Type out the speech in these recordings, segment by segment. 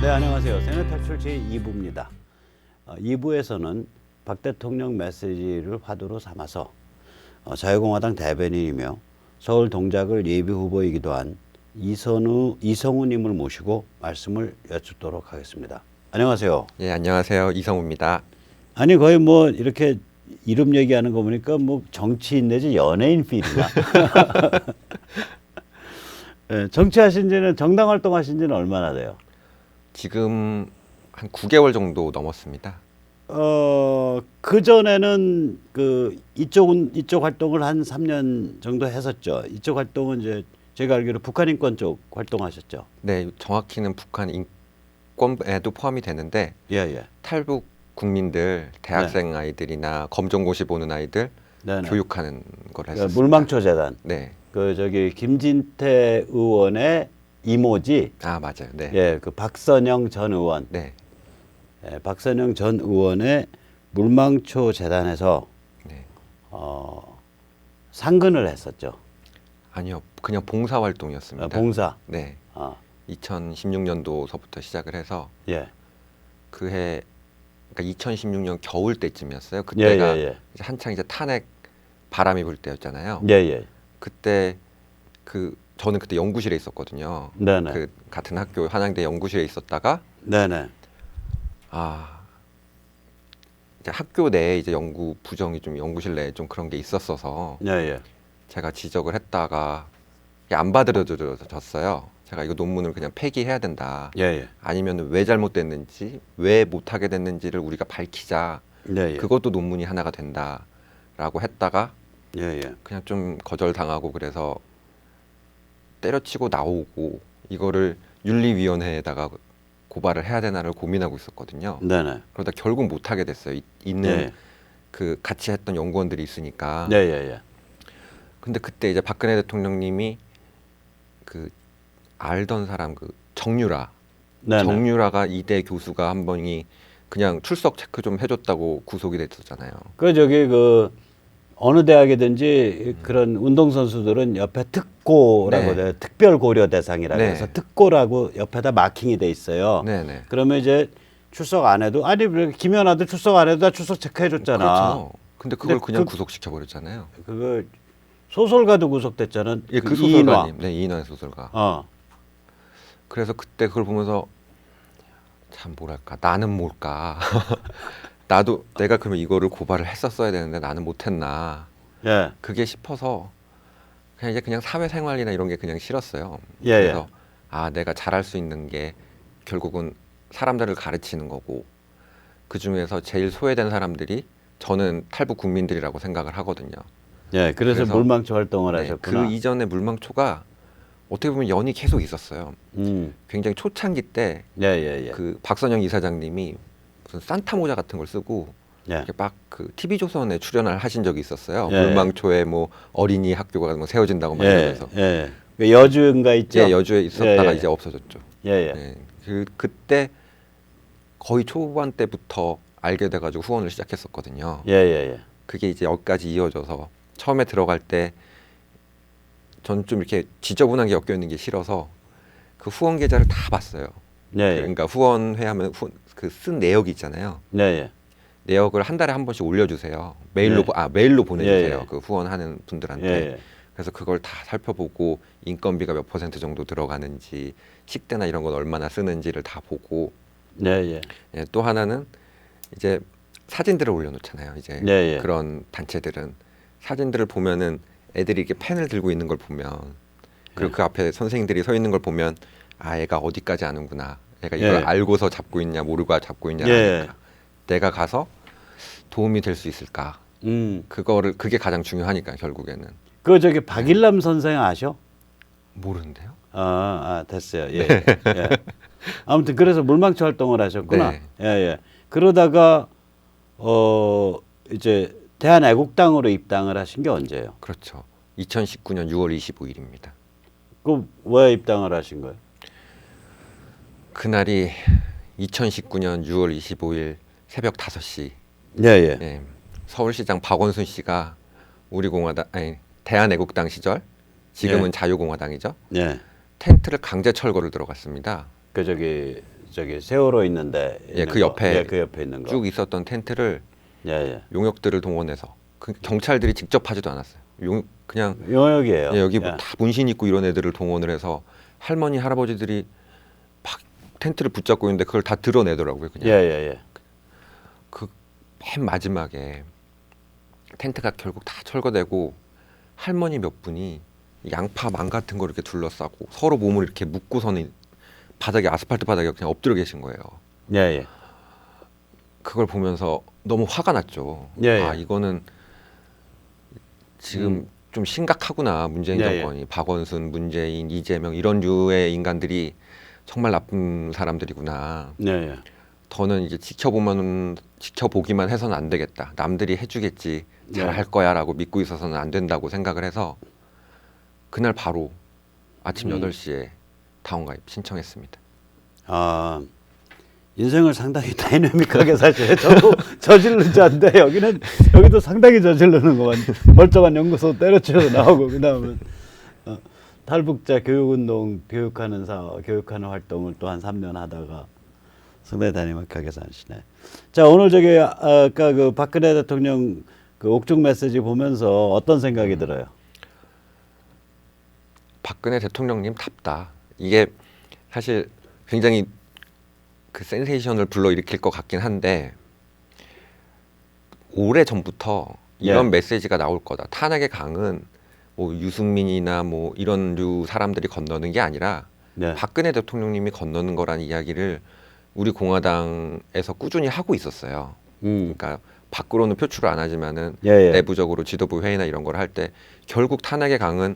네, 안녕하세요. 세뇌탈출 제2부입니다. 2부에서는 박 대통령 메시지를 화두로 삼아서 자유공화당 대변인이며 서울 동작을 예비후보이기도 한 이성우님을 모시고 말씀을 여쭙도록 하겠습니다. 안녕하세요. 예, 안녕하세요. 이성우입니다. 아니 거의 뭐 이렇게 이름 얘기하는 거 보니까 뭐 정치인 내지 연예인 필이나. 네, 정치하신 지는 정당 활동하신 지는 얼마나 돼요? 지금 한 9개월 정도 넘었습니다. 그 전에는 이쪽 활동을 한 3년 정도 했었죠. 이쪽 활동은 이제 제가 알기로 북한 인권 쪽 활동하셨죠. 네, 정확히는 북한 인권에도 포함이 되는데 예. 탈북 국민들, 대학생 아이들이나 검정고시 보는 아이들 네네. 교육하는 걸 그러니까 했었습니다. 물망초 재단. 네. 김진태 의원의 이모지. 아, 맞아요. 네. 예, 박선영 전 의원. 네. 예, 박선영 전 의원의 물망초 재단에서 네. 상근을 했었죠. 아니요. 그냥 봉사 활동이었습니다. 봉사. 네. 아, 2016년도서부터 시작을 해서 예. 그해 그러니까 2016년 겨울 때쯤이었어요. 그때가 예. 이제 한창 이제 탄핵 바람이 불 때였잖아요. 예. 그때 저는 그때 연구실에 있었거든요. 네네. 그 같은 학교 한양대 연구실에 있었다가 네네. 이제 학교 내에 이제 연구 부정이 좀 연구실 내에 좀 그런 게 있었어서 예. 제가 지적을 했다가 이게 안 받아들여졌어요. 제가 이거 논문을 그냥 폐기해야 된다. 예. 아니면 왜 잘못됐는지, 왜 못하게 됐는지를 우리가 밝히자. 예. 그것도 논문이 하나가 된다라고 했다가 예. 그냥 좀 거절당하고 그래서 때려치고 나오고 이거를 윤리위원회에다가 고발을 해야 되나를 고민하고 있었거든요. 네네. 그러다 결국 못하게 됐어요. 있는 예. 그 같이 했던 연구원들이 있으니까. 예. 근데 그때 이제 박근혜 대통령님이 알던 사람 정유라. 네네. 정유라가 이대 교수가 한 번이 그냥 출석 체크 좀 해줬다고 구속이 됐었잖아요. 어느 대학이든지 그런 운동선수들은 옆에 특고라고 네. 돼요. 특별 고려 대상이라고 네. 해서 특고라고 옆에다 마킹이 돼 있어요. 네네. 그러면 이제 출석 안 해도 김연아도 출석 안 해도 다 출석 체크해 줬잖아. 그렇죠. 근데 그걸 근데 그냥 구속시켜 버렸잖아요. 그거 소설가도 구속됐잖아. 예, 그 이인화. 소설가님, 네, 이인화 소설가. 그래서 그때 그걸 보면서 참 뭐랄까, 나는 뭘까. 나도 내가 그러면 이거를 고발을 했었어야 되는데 나는 못했나. 예. 그게 싶어서 그냥 사회생활이나 이런 게 그냥 싫었어요. 예. 그래서 내가 잘할 수 있는 게 결국은 사람들을 가르치는 거고 그 중에서 제일 소외된 사람들이 저는 탈북 국민들이라고 생각을 하거든요. 예. 그래서 물망초 활동을 네, 하셨구나. 그 이전에 물망초가 어떻게 보면 연이 계속 있었어요. 굉장히 초창기 때 예. 그 박선영 이사장님이 무슨 산타 모자 같은 걸 쓰고 예. 이렇게 막 TV조선에 출연을 하신 적이 있었어요. 예. 물망초에 뭐 어린이 학교가 뭐 세워진다고 막 이러면서. 예. 여주인가 있죠? 예, 여주에 있었다가 예. 이제 없어졌죠. 예. 네, 그때 거의 초반 때부터 알게 돼가지고 후원을 시작했었거든요. 예. 그게 이제 여기까지 이어져서 처음에 들어갈 때 저는 좀 이렇게 지저분한 게 엮여 있는 게 싫어서 그 후원 계좌를 다 봤어요. 예. 그러니까 후원회 하면 쓴 내역이 있잖아요. 예. 내역을 한 달에 한 번씩 올려주세요. 메일로 보내주세요. 예. 그 후원하는 분들한테. 예. 그래서 그걸 다 살펴보고 인건비가 몇 % 정도 들어가는지 식대나 이런 건 얼마나 쓰는지를 다 보고. 예. 예, 또 하나는 이제 사진들을 올려놓잖아요. 이제 예. 그런 단체들은 사진들을 보면은 애들이 이렇게 펜을 들고 있는 걸 보면 그리고 그 앞에 선생님들이 서 있는 걸 보면 얘가 어디까지 아는구나. 얘가 이걸 알고서 잡고 있냐 모르고 잡고 있냐라니까. 내가 가서 도움이 될 수 있을까. 그게 가장 중요하니까 결국에는. 박일남 선생 아셔? 모르는데요. 됐어요. 예. 아무튼 그래서 물망초 활동을 하셨구나. 네. 예. 그러다가 이제 대한애국당으로 입당을 하신 게 언제예요? 그렇죠. 2019년 6월 25일입니다. 왜 입당을 하신 거예요? 그날이 2019년 6월 25일 새벽 5시. 예. 예, 서울시장 박원순 씨가 대한애국당 시절 지금은 자유공화당이죠. 예. 텐트를 강제 철거를 들어갔습니다. 저기 세월호 있는데 예, 있는 그 거. 옆에 예, 그 옆에 있는 거. 쭉 있었던 텐트를 예, 예. 용역들을 동원해서 그 경찰들이 직접 하지도 않았어요. 그냥 용역이에요. 예, 여기 예. 뭐 다 문신 있고 이런 애들을 동원을 해서 할머니 할아버지들이 막 텐트를 붙잡고 있는데 그걸 다 드러내더라고요. 그냥 예, 예, 예. 그 맨 마지막에 텐트가 결국 다 철거되고 할머니 몇 분이 양파 망 같은 거 이렇게 둘러싸고 서로 몸을 이렇게 묶고서는 바닥에 아스팔트 바닥에 그냥 엎드려 계신 거예요. 예, 예. 그걸 보면서 너무 화가 났죠. 예, 예. 아 이거는 지금 좀 심각하구나. 문재인 예, 예. 정권이 박원순, 문재인, 이재명 이런 류의 인간들이 정말 나쁜 사람들이구나. 예, 예. 더는 이제 지켜보기만 해서는 안 되겠다. 남들이 해주겠지, 잘 네. 할 거야라고 믿고 있어서는 안 된다고 생각을 해서 그날 바로 아침 8시에 다운가입 신청했습니다. 아, 인생을 상당히 다이내믹하게 사실 저도 저지른 자인데 여기도 상당히 저지르는 거만 멀쩡한 연구소 때려치워서 나오고 그다음에 탈북자 교육운동 교육하는 활동을 또 한 3년 하다가 상당히 다이내믹하게 사시네. 자, 오늘 저기 아까 그 박근혜 대통령 그 옥중 메시지 보면서 어떤 생각이 들어요? 박근혜 대통령님 답다. 이게 사실 굉장히 그 센세이션을 불러일으킬 것 같긴 한데 오래 전부터 이런 예. 메시지가 나올 거다. 탄핵의 강은 뭐 유승민이나 뭐 이런 류 사람들이 건너는 게 아니라 네. 박근혜 대통령님이 건너는 거라는 이야기를 우리 공화당에서 꾸준히 하고 있었어요. 그러니까 밖으로는 표출을 안 하지만은 예, 예. 내부적으로 지도부 회의나 이런 걸 할 때 결국 탄핵의 강은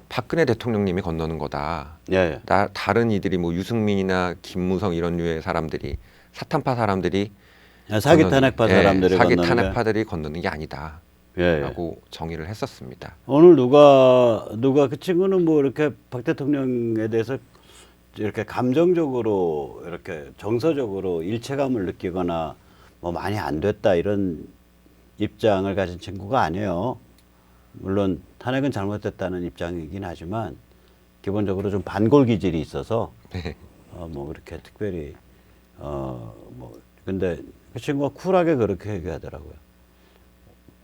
박근혜 대통령님이 건너는 거다. 예, 예. 다른 이들이 뭐 유승민이나 김무성 이런 류의 사람들이 사탄파 사람들이 사기 건너는- 탄핵파 예, 사람들이 사기 건너는 게. 탄핵파들이 건너는 게 아니다. 예, 예. 라고 정의를 했었습니다. 오늘 누가 그 친구는 뭐 이렇게 박 대통령에 대해서 이렇게 감정적으로 이렇게 정서적으로 일체감을 느끼거나 뭐 많이 안 됐다 이런 입장을 가진 친구가 아니에요. 물론 탄핵은 잘못됐다는 입장이긴 하지만 기본적으로 좀 반골 기질이 있어서 네. 뭐 그렇게 특별히 뭐 근데 그 친구가 쿨하게 그렇게 얘기하더라고요.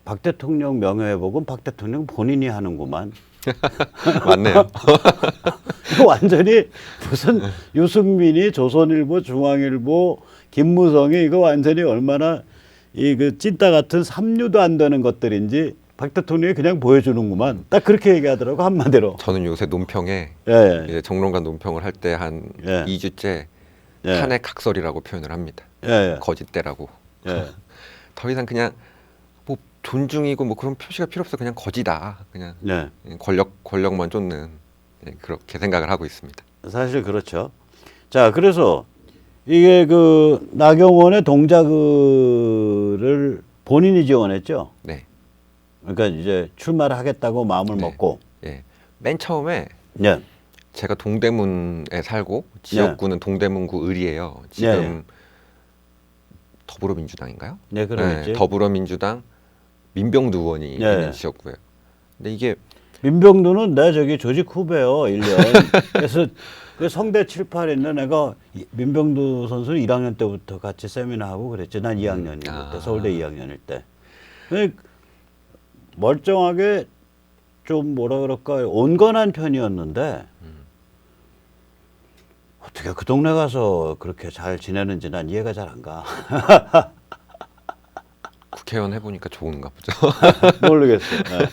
박 대통령 명예회복은 박 대통령 본인이 하는구만. 맞네요. 이거 완전히 무슨 유승민이 조선일보, 중앙일보, 김무성이 이거 완전히 얼마나 이 그 찐따 같은 삼류도 안 되는 것들인지 박 대통령이 그냥 보여주는구만. 딱 그렇게 얘기하더라고 한마디로. 저는 요새 논평에 예, 예. 이제 정론관 논평을 할 때 한 예. 2주째 예. 탄핵 각설이라고 표현을 합니다. 예, 예. 거짓대라고. 예. 더 이상 그냥 뭐 존중이고 뭐 그런 표시가 필요 없어. 그냥 거지다. 그냥 예. 권력만 쫓는 그렇게 생각을 하고 있습니다. 사실 그렇죠. 자, 그래서 이게 그 나경원의 동작을 본인이 지원했죠. 네. 그러니까 이제 출마를 하겠다고 마음을 네. 먹고. 예. 맨 처음에 예. 제가 동대문에 살고 지역구는 동대문구 을이에요. 지금 예. 더불어민주당인가요? 네, 그러겠지. 더불어민주당 민병두 의원이 예. 있는 지역구예요. 근데 이게 민병두는 내 저기 조직 후배요, 1년. 그래서 그 성대 7, 8 있는 내가 민병두 선수 1학년 때부터 같이 세미나 하고 그랬지. 난 2학년일 때, 서울대 2학년일 때. 근데 멀쩡하게 좀 뭐라 그럴까 온건한 편이었는데 어떻게 그 동네 가서 그렇게 잘 지내는지 난 이해가 잘 안 가. 국회의원 해보니까 좋은가 보죠. 모르겠어. 네.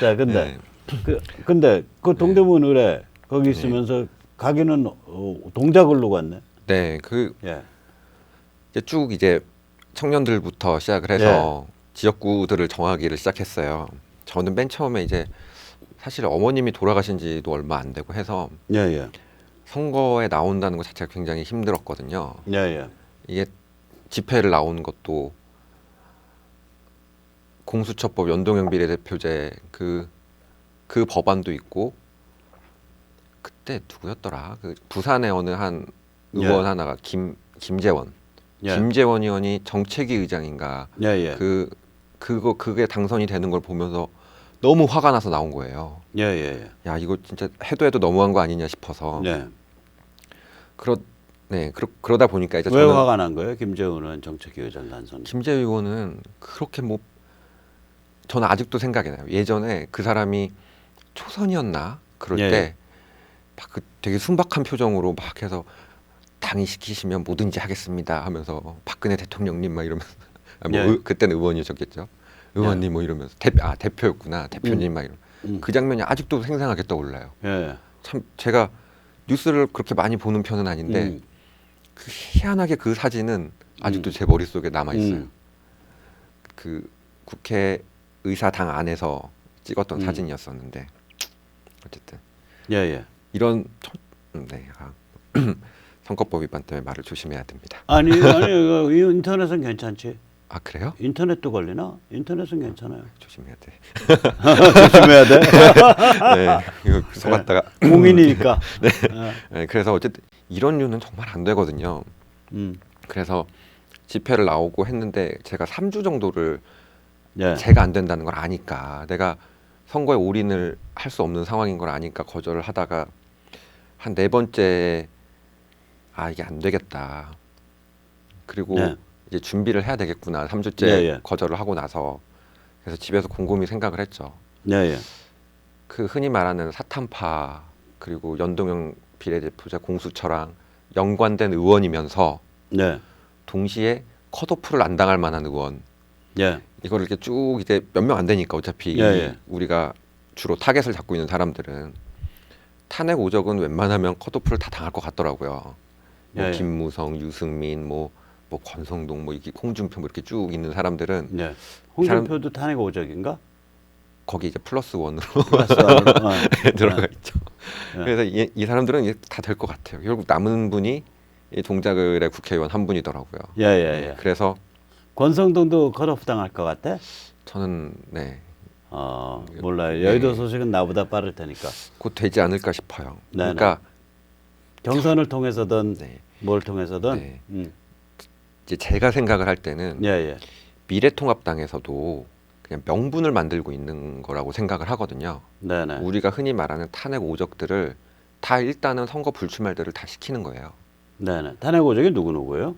자, 근데 네. 근데 그 동대문 을에 거기 있으면서 가기는 동작을로 갔네. 네, 그 예. 이제 쭉 이제 청년들부터 시작을 해서 지역구들을 정하기를 시작했어요. 저는 맨 처음에 이제 사실 어머님이 돌아가신 지도 얼마 안 되고 해서 예, 예. 선거에 나온다는 것 자체가 굉장히 힘들었거든요. 예, 예. 이게 집회를 나오는 것도 공수처법 연동형 비례대표제 그 법안도 있고 그때 누구였더라? 그 부산의 어느 한 의원 예. 하나가 김재원. 예. 김재원 의원이 정책위 의장인가 예, 예. 그게 당선이 되는 걸 보면서 너무 화가 나서 나온 거예요. 예, 예, 야 이거 진짜 해도 너무한 거 아니냐 싶어서 예. 네, 그러다 보니까 이제 왜 저는 화가 난 거예요? 김재훈 의원 정책위의장 단선. 김재희 의원은 그렇게 뭐 저는 아직도 생각이 나요. 예전에 그 사람이 초선이었나 그럴 예. 때 막 그 되게 순박한 표정으로 막 해서 당이 시키시면 뭐든지 하겠습니다 하면서 박근혜 대통령님 막 이러면서 뭐 예. 그때는 의원이셨겠죠. 의원님 뭐 이러면서 대표였구나 대표님 막 이런 그 장면이 아직도 생생하게 떠올라요. 예. 참 제가 뉴스를 그렇게 많이 보는 편은 아닌데 그 희한하게 그 사진은 아직도 제 머릿속에 남아 있어요. 그 국회 의사당 안에서 찍었던 사진이었었는데 어쨌든 예. 이런 네, 선거법 위반 때문에 말을 조심해야 됩니다. 아니 이거 인터넷은 괜찮지. 아 그래요? 인터넷도 걸리나? 인터넷은 괜찮아요. 조심해야 돼. 조심해야 돼. 네, 이거 속았다가 공인이니까. 네, 그래서 어쨌든 이런 류는 정말 안 되거든요. 그래서 집회를 나오고 했는데 제가 3주 정도를 예. 제가 안 된다는 걸 아니까 내가 선거에 올인을 할 수 없는 상황인 걸 아니까 거절을 하다가 한 4번째 이게 안 되겠다. 그리고 네. 이제 준비를 해야 되겠구나. 3주째 예. 거절을 하고 나서 그래서 집에서 곰곰이 생각을 했죠. 예. 그 흔히 말하는 사탄파 그리고 연동형 비례대표자 공수처랑 연관된 의원이면서 네. 동시에 컷오프를 안 당할 만한 의원 예. 이걸 이렇게 쭉 이제 몇 명 안 되니까 어차피 예. 우리가 주로 타겟을 잡고 있는 사람들은 탄핵 오적은 웬만하면 컷오프를 다 당할 것 같더라고요. 뭐 예. 김무성, 유승민, 뭐 권성동, 뭐 이게 홍준표 뭐 이렇게 쭉 있는 사람들은 네. 홍준표도 탄핵 오적인가? 거기 이제 플러스 원으로 플러스 들어가 있죠. 네. 그래서 이 사람들은 다 될 것 같아요. 결국 남은 분이 이 동작을의 국회의원 한 분이더라고요. 예. 그래서 권성동도 컷오프 당할 것 같아? 저는 네, 몰라요. 여의도 소식은 나보다 빠를 테니까. 곧 되지 않을까 싶어요. 네네. 그러니까 경선을 통해서든 네, 뭘 통해서든. 네. 이제 제가 생각을 할 때는 예. 미래통합당에서도 그냥 명분을 만들고 있는 거라고 생각을 하거든요. 네네. 우리가 흔히 말하는 탄핵 오적들을 다 일단은 선거 불출마들을 다 시키는 거예요. 네네. 탄핵 오적이 누구예요?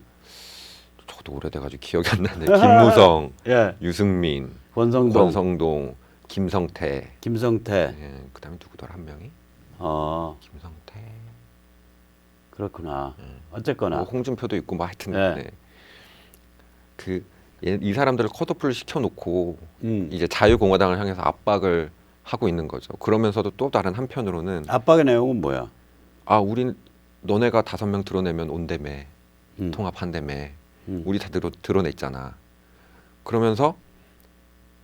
저도 오래돼가지고 기억이 안 나는데 김무성, 예. 유승민, 권성동, 권성동, 김성태, 김성태. 예, 그다음에 누구더라 한 명이? 김성태, 그렇구나. 어쨌거나. 뭐 홍준표도 있고 뭐 하여튼 네. 이 사람들을 컷오프를 시켜놓고 음. 이제 자유공화당을 향해서 압박을 하고 있는 거죠. 그러면서도 또 다른 한편으로는 압박의 내용은 뭐야? 우린 너네가 5명 드러내면 온다며 통합한다며 우리 다 드러냈잖아. 그러면서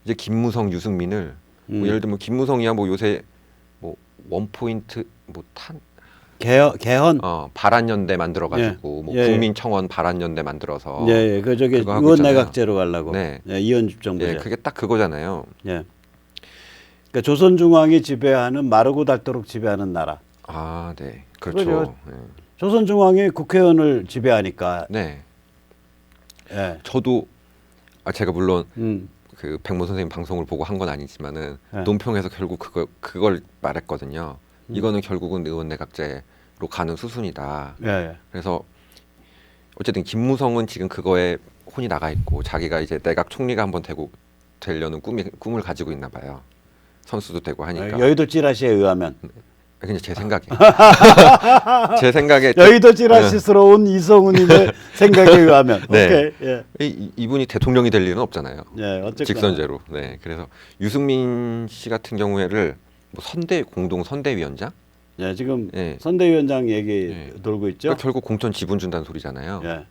이제 김무성, 유승민을 뭐 예를 들면 김무성이야 뭐 요새 뭐 원포인트 개헌? 발안연대 만들어가지고 예. 뭐 예. 국민청원 발안연대 만들어서 예. 그 저기 그거 하고 의원 있잖아요. 내각제로 가려고. 네. 예, 이원집 정부제. 예, 그게 딱 그거잖아요. 예. 그러니까 조선중앙이 지배하는 마르고 닳도록 지배하는 나라. 네, 그렇죠. 그거죠. 조선중앙이 국회의원을 지배하니까. 네, 예. 저도 제가 물론 음. 그 백모 선생님 방송을 보고 한 건 아니지만은 네. 논평에서 결국 그걸 말했거든요. 이거는 결국은 의원 내각제로 가는 수순이다. 예. 그래서 어쨌든 김무성은 지금 그거에 혼이 나가 있고 자기가 이제 내각 총리가 한번 되려는 꿈을 가지고 있나 봐요. 선수도 되고 하니까. 여의도 찌라시에 의하면. 그냥 제 생각에. 제 생각에 여의도 찌라시스러운 이성우님의 생각에 의하면. 네. 오케이. 예. 이분이 대통령이 될 일은 없잖아요. 예. 어쨌거나. 직선제로. 네. 그래서 유승민 씨 같은 경우에를 뭐 공동 선대위원장? 예. 지금 예. 선대위원장 얘기 예. 돌고 있죠. 그러니까 결국 공천 지분 준다는 소리잖아요. 예.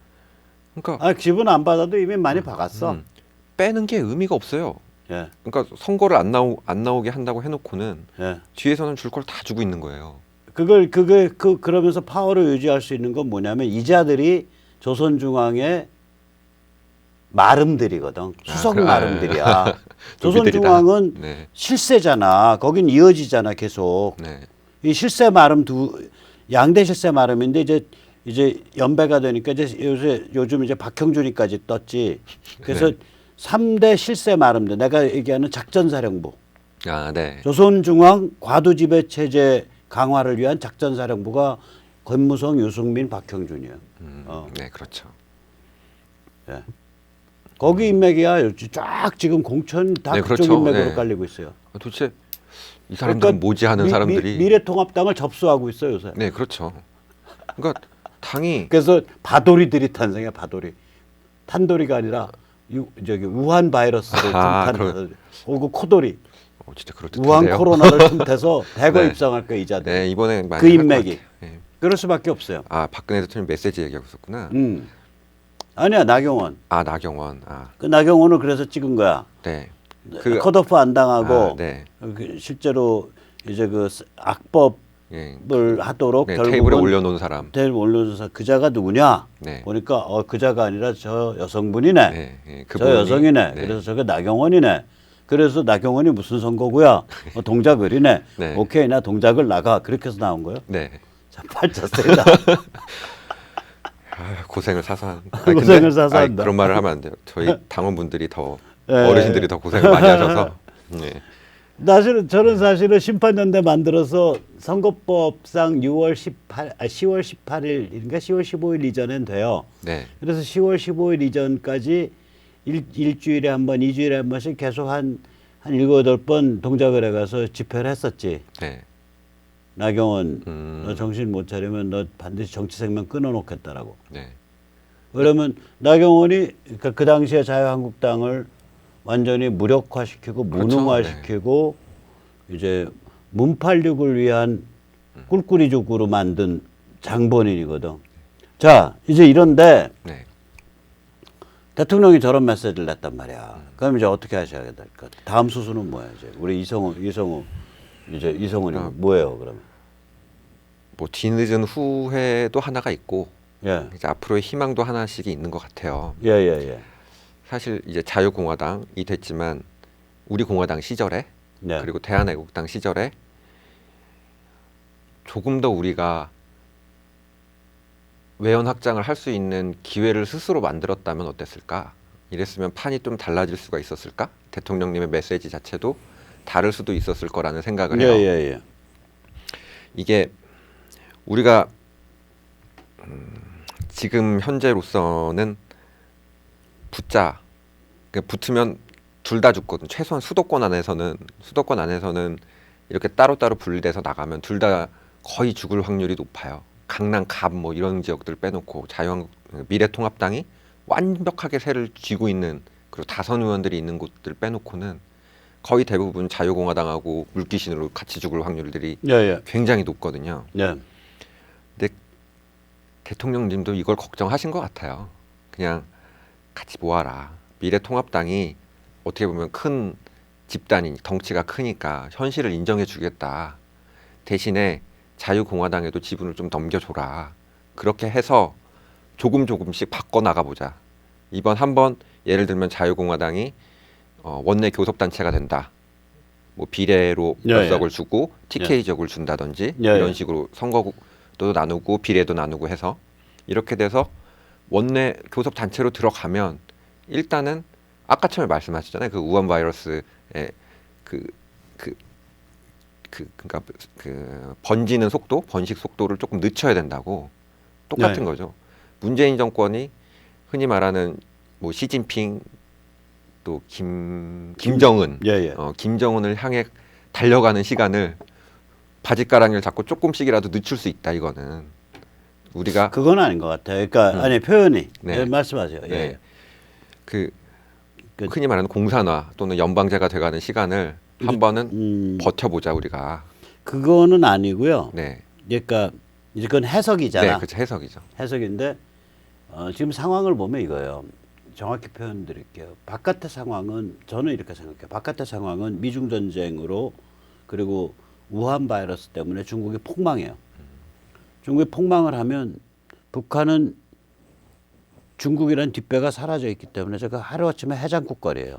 그러니까 지분 안 받아도 이미 많이 박았어. 빼는 게 의미가 없어요. 예. 그러니까 선거를 안 나오게 한다고 해놓고는 예. 뒤에서는 줄 걸 다 주고 있는 거예요. 그러면서 파워를 유지할 수 있는 건 뭐냐면 이자들이 조선중앙의 마름들이거든. 수석 마름들이야. 조선중앙은 네. 실세잖아. 거긴 이어지잖아, 계속. 네. 이 실세 마름 양대 실세 마름인데 이제 연배가 되니까 요즘 이제 박형준이까지 떴지. 그래서 네. 3대 실세 마름들. 내가 얘기하는 작전사령부. 네. 조선중앙 과도지배 체제 강화를 위한 작전사령부가 권무성, 유승민, 박형준이요. 네, 그렇죠. 예. 거기 인맥이야. 쫙 지금 공천 다 네, 그쪽 그렇죠. 인맥으로 네. 깔리고 있어요. 도대체 이 사람들은 뭐지 하는 사람들이. 미래통합당을 접수하고 있어요 요새. 네, 그렇죠. 그러니까 당이 그래서 바도리들이 탄생해. 바도리. 탄도리가 아니라 저기 우한 바이러스를 틈탄 그 코돌이. 진짜 우한 그렇듯한데요. 코로나를 틈태서 대거 네. 입성할 거야 이자들. 네, 이번에 많이 그 할것 인맥이. 같아요. 네. 그럴 수밖에 없어요. 아, 박근혜 대통령 메시지 얘기하고 있었구나. 아니야 나경원. 아, 나경원. 아, 그 나경원을 그래서 찍은 거야. 네. 컷오프 안 당하고 네. 실제로 이제 그 악법을 예. 하도록 네, 결국은 테이블에 올려놓은 사람. 테이블 올려줘서 그자가 누구냐? 네. 보니까 그자가 아니라 저 여성분이네. 네, 네, 저 여성이네. 네. 그래서 저게 나경원이네. 그래서 나경원이 무슨 선거구야? 동작을이네. 네. 오케이 나 동작을 나가. 그렇게 해서 나온 거예요. 네. 자 팔자 세다. 고생을 사서 한. 고생을 사서 한다. 그런 말을 하면 안 돼요. 저희 당원분들이 더 네. 어르신들이 더 고생을 많이 하셔서. 네. 저는 사실은 심판연대 만들어서 선거법상 10월 18일인가 10월 15일 이전엔 돼요. 네. 그래서 10월 15일 이전까지 일주일에 한 번, 2주일에 한 번씩 계속 한 7, 8번 동작을 해가서 집회를 했었지. 네. 나경원, 너 정신 못 차리면 너 반드시 정치 생명 끊어놓겠다라고. 네. 그러면 나경원이 그 당시에 자유한국당을 완전히 무력화시키고 그렇죠. 무능화시키고 이제 문팔육을 위한 꿀꿀이죽으로 만든 장본인이거든. 자, 이제 이런데 네. 대통령이 저런 메시지를 냈단 말이야. 그럼 이제 어떻게 하셔야 될까? 다음 수순은 뭐야 이제? 우리 이성훈이 뭐예요 그러면? 뭐 뒤늦은 후회도 하나가 있고 예, 이제 앞으로의 희망도 하나씩 있는 것 같아요. 예, 예, 예. 사실 이제 자유공화당이 됐지만 우리 공화당 시절에 네. 그리고 대한애국당 시절에 조금 더 우리가 외연 확장을 할 수 있는 기회를 스스로 만들었다면 어땠을까? 이랬으면 판이 좀 달라질 수가 있었을까? 대통령님의 메시지 자체도 다를 수도 있었을 거라는 생각을 해요. 예, 예, 예. 이게 우리가 지금 현재로서는 붙으면 둘 다 죽거든. 최소한 수도권 안에서는 이렇게 따로따로 분리돼서 나가면 둘 다 거의 죽을 확률이 높아요. 강남 갑 뭐 이런 지역들 빼놓고 미래통합당이 완벽하게 세를 쥐고 있는 그리고 다선 의원들이 있는 곳들 빼놓고는 거의 대부분 자유공화당하고 물귀신으로 같이 죽을 확률들이 예, 예. 굉장히 높거든요. 예. 근데 대통령님도 이걸 걱정하신 것 같아요. 그냥 같이 모아라. 미래통합당이 어떻게 보면 큰 집단이 덩치가 크니까 현실을 인정해 주겠다. 대신에 자유공화당에도 지분을 좀 넘겨줘라. 그렇게 해서 조금씩 바꿔나가보자. 이번 한번 예를 들면 자유공화당이 원내 교섭단체가 된다. 뭐 비례로 몇 석을 주고 TK적을 준다든지 이런 식으로 선거도 나누고 비례도 나누고 해서 이렇게 돼서 원내 교섭단체로 들어가면 일단은 아까 처음에 말씀하셨잖아요. 그 우한 바이러스의 그러니까 그 번지는 속도, 번식 속도를 조금 늦춰야 된다고. 똑같은 거죠. 문재인 정권이 흔히 말하는 뭐 시진핑 또 김정은, 김정은을 향해 달려가는 시간을 바짓가랑이를 잡고 조금씩이라도 늦출 수 있다. 이거는 우리가 그건 아닌 것 같아요. 그러니까 아니 표현이 네. 말씀하세요. 네. 예. 그 흔히 말하는 공산화 또는 연방제가 돼가는 시간을 한 번은 버텨보자 우리가. 그거는 아니고요. 네. 그러니까 이제 그건 해석이잖아. 네, 그렇죠. 해석이죠. 해석인데 지금 상황을 보면 이거예요. 정확히 표현드릴게요. 바깥의 상황은 저는 이렇게 생각해요. 바깥의 상황은 미중 전쟁으로 그리고 우한 바이러스 때문에 중국이 폭망해요. 중국이 폭망을 하면 북한은 중국이란 뒷배가 사라져 있기 때문에 제가 하루아침에 해장국거리예요.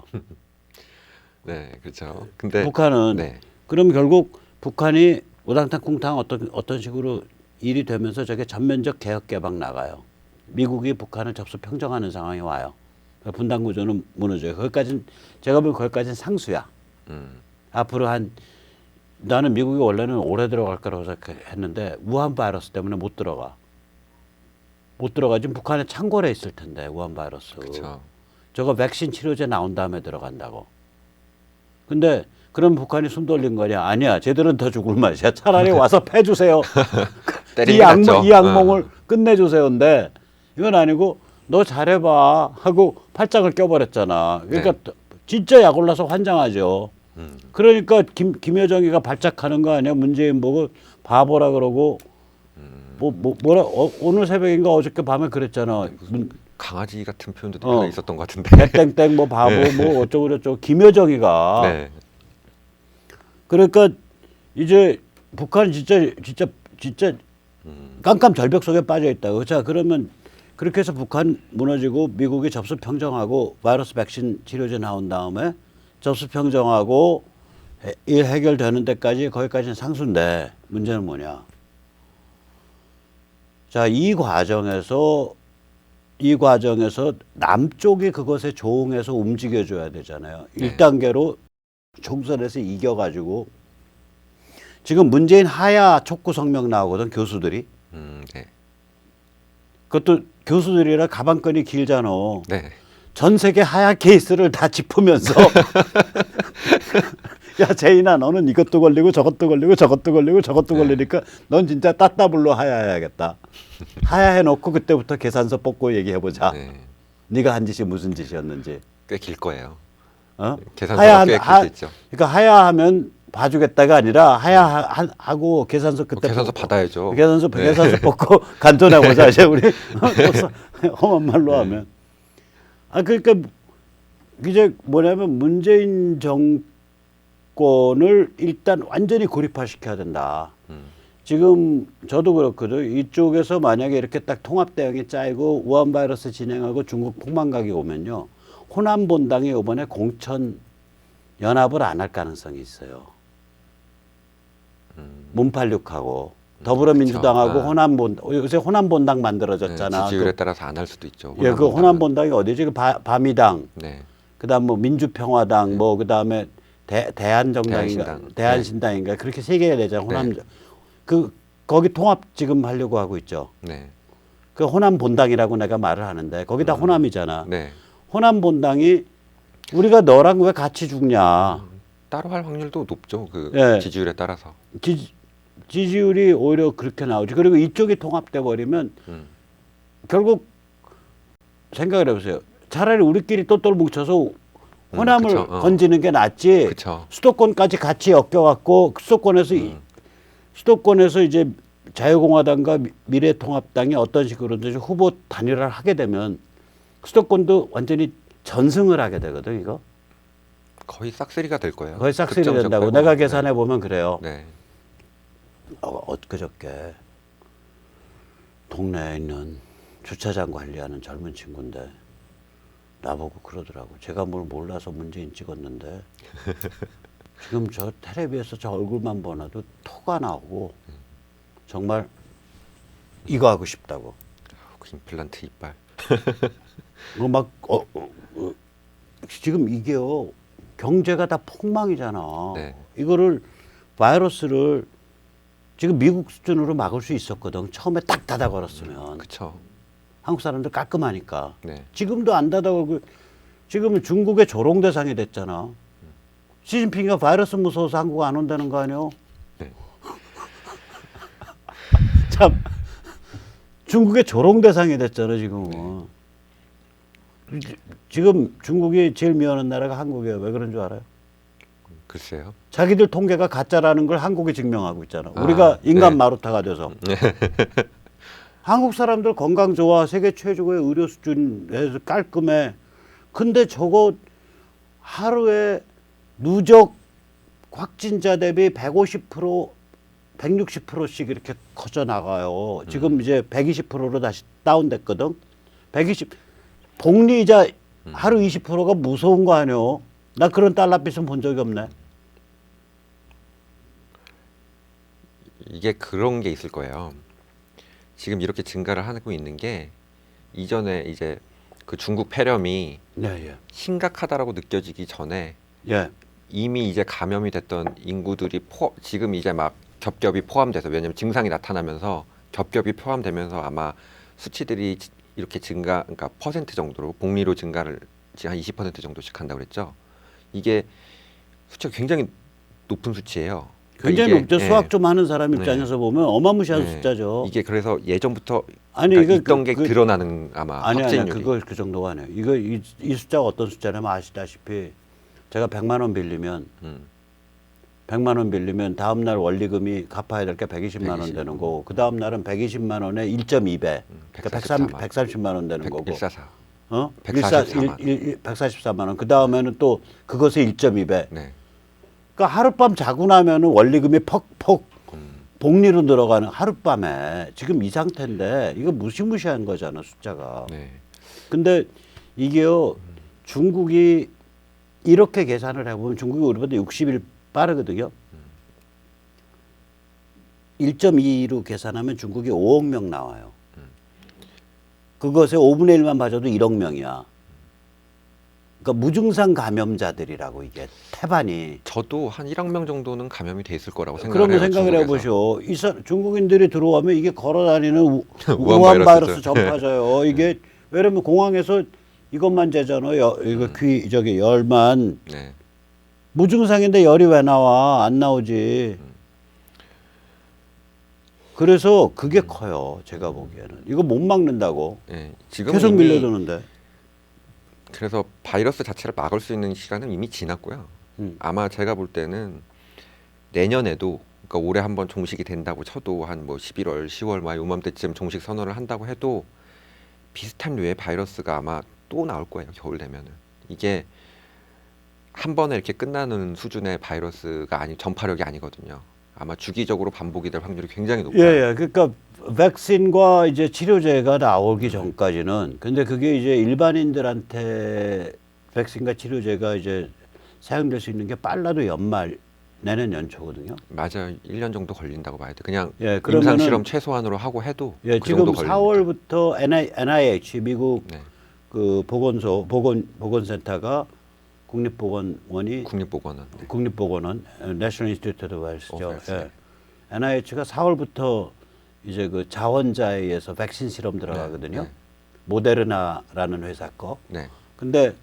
네, 그렇죠. 근데 북한은 네. 그럼 결국 북한이 우당탕 쿵탕 어떤 식으로 일이 되면서 저게 전면적 개혁 개방 나가요. 미국이 북한을 접수 평정하는 상황이 와요. 분단 구조는 무너져요. 거기까지는 제가 보면 거기까지는 상수야. 앞으로 한 나는 미국이 원래는 오래 들어갈 거라고 생각했는데 우한 바이러스 때문에 못 들어가. 못 들어가지. 북한에 창궐해 있을 텐데 우한 바이러스. 그렇죠. 저거 백신 치료제 나온 다음에 들어간다고. 근데 그럼 북한이 숨 돌린 거냐? 아니야. 쟤들은 더 죽을 맛이야. 차라리 와서 패주세요. 때리는 게 낫죠. 이 악몽을 끝내주세요인데 이건 아니고 너 잘해봐 하고 팔짱을 껴버렸잖아. 그러니까 진짜 약 올라서 환장하죠. 그러니까 김여정이가 발작하는 거 아니야? 문재인 보고 바보라 그러고 오늘 새벽인가 어저께 밤에 그랬잖아. 강아지 같은 표현도 하나 있었던 것 같은데. 개땡땡 뭐 바보 뭐 어쩌고 저쩌고 김여정이가. 네. 그러니까 이제 북한 진짜 깜깜 절벽 속에 빠져 있다고. 자 그러면 그렇게 해서 북한 무너지고 미국이 접수 평정하고 바이러스 백신 치료제 나온 다음에 접수 평정하고 일 해결되는 데까지 거기까지는 상수인데 문제는 뭐냐? 자, 이 과정에서 남쪽이 그것에 조응해서 움직여줘야 되잖아요. 네. 1단계로 총선에서 이겨가지고 지금 문재인 하야 촉구 성명 나오거든 교수들이. 네. 그것도 교수들이라 가방끈이 길잖아. 네. 전 세계 하야 케이스를 다 짚으면서 야 제인아 너는 이것도 걸리고 저것도 걸리고 저것도 걸리고 저것도 걸리니까 넌 진짜 따따블로 하야해야겠다. 하야해놓고 그때부터 계산서 뽑고 얘기해보자. 네가 한 짓이 무슨 짓이었는지. 꽤 길 거예요. 계산서가 꽤 길 수 있죠. 그러니까 하야하면 봐주겠다가 아니라 하야하고 계산서 그때 계산서 받아야죠. 계산서 뽑고 간전해보자. 이제 우리 험한 말로 하면. 그러니까 이제 뭐냐면 문재인 정권을 일단 완전히 고립화시켜야 된다. 지금 저도 그렇거든. 이쪽에서 만약에 이렇게 딱 통합 대응이 짜이고 우한 바이러스 진행하고 중국 폭망각이 오면요. 호남 본당이 이번에 공천 연합을 안 할 가능성이 있어요. 문팔육하고 더불어민주당하고 그렇죠. 요새 호남 본당 만들어졌잖아. 지지율에 따라서 안 할 수도 있죠. 예, 그 호남 본당이 어디지? 그 바미당. 네. 그다음 뭐 민주평화당, 뭐 그다음에 대한정당인가, 대한신당인가 그렇게 세 개가 되잖아. 호남 거기 통합 지금 하려고 하고 있죠. 네. 그 호남 본당이라고 내가 말을 하는데 거기다 호남이잖아. 네. 호남 본당이 우리가 너랑 왜 같이 죽냐? 따로 할 확률도 높죠. 그 지지율에 따라서. 지지율이 오히려 그렇게 나오지. 그리고 이쪽이 통합돼 버리면 결국 생각을 해보세요. 차라리 우리끼리 똘똘 뭉쳐서 호남을 건지는 게 낫지. 그쵸. 수도권까지 같이 엮여갖고 수도권에서 이제 자유공화당과 미래통합당이 어떤 식으로든지 후보 단일화를 하게 되면 수도권도 완전히 전승을 하게 되거든 이거. 거의 싹쓸이가 될 거예요. 거의 싹쓸이 된다고. 내가 계산해 보면 그래요. 네. 엊그저께 동네에 있는 주차장 관리하는 젊은 친구인데 나보고 그러더라고. 제가 뭘 몰라서 문재인 찍었는데 지금 저 텔레비에서 저 얼굴만 보나도 토가 나오고 정말 이거 하고 싶다고. 그 임플란트 이빨. 지금 이게요 경제가 다 폭망이잖아. 네. 이거를 바이러스를 지금 미국 수준으로 막을 수 있었거든. 처음에 딱 닫아 걸었으면. 그렇죠. 한국 사람들 깔끔하니까. 네. 지금도 안 닫아 걸고 지금은 중국의 조롱 대상이 됐잖아. 시진핑이가 바이러스 무서워서 한국 안 온다는 거 아니요? 네. 참 중국의 조롱 대상이 됐잖아 지금은. 지금 중국이 제일 미워하는 나라가 한국이에요. 왜 그런 줄 알아요? 글쎄요. 자기들 통계가 가짜라는 걸 한국이 증명하고 있잖아. 우리가 인간 마루타가 돼서. 한국 사람들 건강 좋아. 세계 최고의 의료 수준에서 깔끔해. 근데 저거 하루에 누적 확진자 대비 150%, 160%씩 이렇게 커져 나가요. 지금 이제 120%로 다시 다운됐거든. 120. 복리이자 하루 20%가 무서운 거 아니요? 나 그런 달러빚은 본 적이 없네. 이게 그런 게 있을 거예요. 지금 이렇게 증가를 하고 있는 게 이전에 이제 그 중국 폐렴이 예. 심각하다라고 느껴지기 전에 예. 이미 이제 감염이 됐던 인구들이 지금 이제 막 겹겹이 포함돼서 왜냐면 증상이 나타나면서 겹겹이 포함되면서 아마 수치들이 이렇게 증가, 그러니까 퍼센트 정도로 복리로 증가를 한 20% 정도씩 한다고 그랬죠. 이게 수치가 굉장히 높은 수치예요. 그러니까 굉장히 높죠. 예, 수학 좀 하는 사람 입장에서 보면 어마무시한 예, 숫자죠. 이게 그래서 예전부터 아니 그러니까 이거 있던 게 드러나는 아마 아니 확진율이. 그거 그 정도가 아니에요. 이거 이 숫자가 어떤 숫자냐면 아시다시피 제가 100만 원 빌리면 100만 원 빌리면 다음 날 원리금이 갚아야 될 게 120만 원 되는 거고 그 다음 날은 120만 원에 1.2배 그러니까 130만 원 되는 거고 144. 어? 144만. 144만 원. 그 다음에는 또 그것의 1.2배. 네. 그러니까 하룻밤 자고 나면은 원리금이 퍽퍽 복리로 들어가는 하룻밤에 지금 이 상태인데 이거 무시무시한 거잖아 숫자가. 네. 근데 이게요 중국이 이렇게 계산을 해보면 중국이 우리보다 60일 빠르거든요. 1.2로 계산하면 중국이 5억 명 나와요. 그것의 5분의 1만 봐줘도 1억 명이야. 그러니까 무증상 감염자들이라고 이게 태반이. 저도 한 1억 명 정도는 감염이 돼 있을 거라고 생각을 그러면 해요. 생각을 중국에서. 해보시오. 중국인들이 들어오면 이게 걸어다니는 우한 우한 바이러스 바이러스죠. 전파져요. 이게 왜냐면 공항에서 이것만 재잖아요. 이거 저기 열만 네. 무증상인데 열이 왜 나와? 안 나오지. 그래서 그게 커요. 제가 보기에는 이거 못 막는다고. 네. 지금 계속 이미 밀려드는데. 그래서 바이러스 자체를 막을 수 있는 시간은 이미 지났고요. 아마 제가 볼 때는 내년에도 그러니까 올해 한번 종식이 된다고 쳐도 한 뭐 11월, 10월 막 요맘때쯤 종식 선언을 한다고 해도 비슷한 류의 바이러스가 아마 또 나올 거예요. 겨울 되면은. 이게 한 번에 이렇게 끝나는 수준의 바이러스가 전파력이 아니거든요. 아마 주기적으로 반복이 될 확률이 굉장히 높아요. 예. 그러니까 백신과 이제 치료제가 나오기 전까지는 근데 그게 이제 일반인들한테 백신과 치료제가 이제 사용될 수 있는 게 빨라도 연말 내년 연초거든요. 맞아요. 1년 정도 걸린다고 봐야 돼. 그냥 예, 임상 실험 최소한으로 하고 해도 예, 그 지금 정도 걸립니다. 4월부터 NIH 미국 네. 그 보건센터가 국립보건원이 국립보건원. 네. 국립보건원 National Institute of Health죠. Health, 예. NIH가 4월부터 이제 그 자원자에 의해서 백신 실험 들어가거든요. 네. 모데르나라는 회사 거. 네. 근데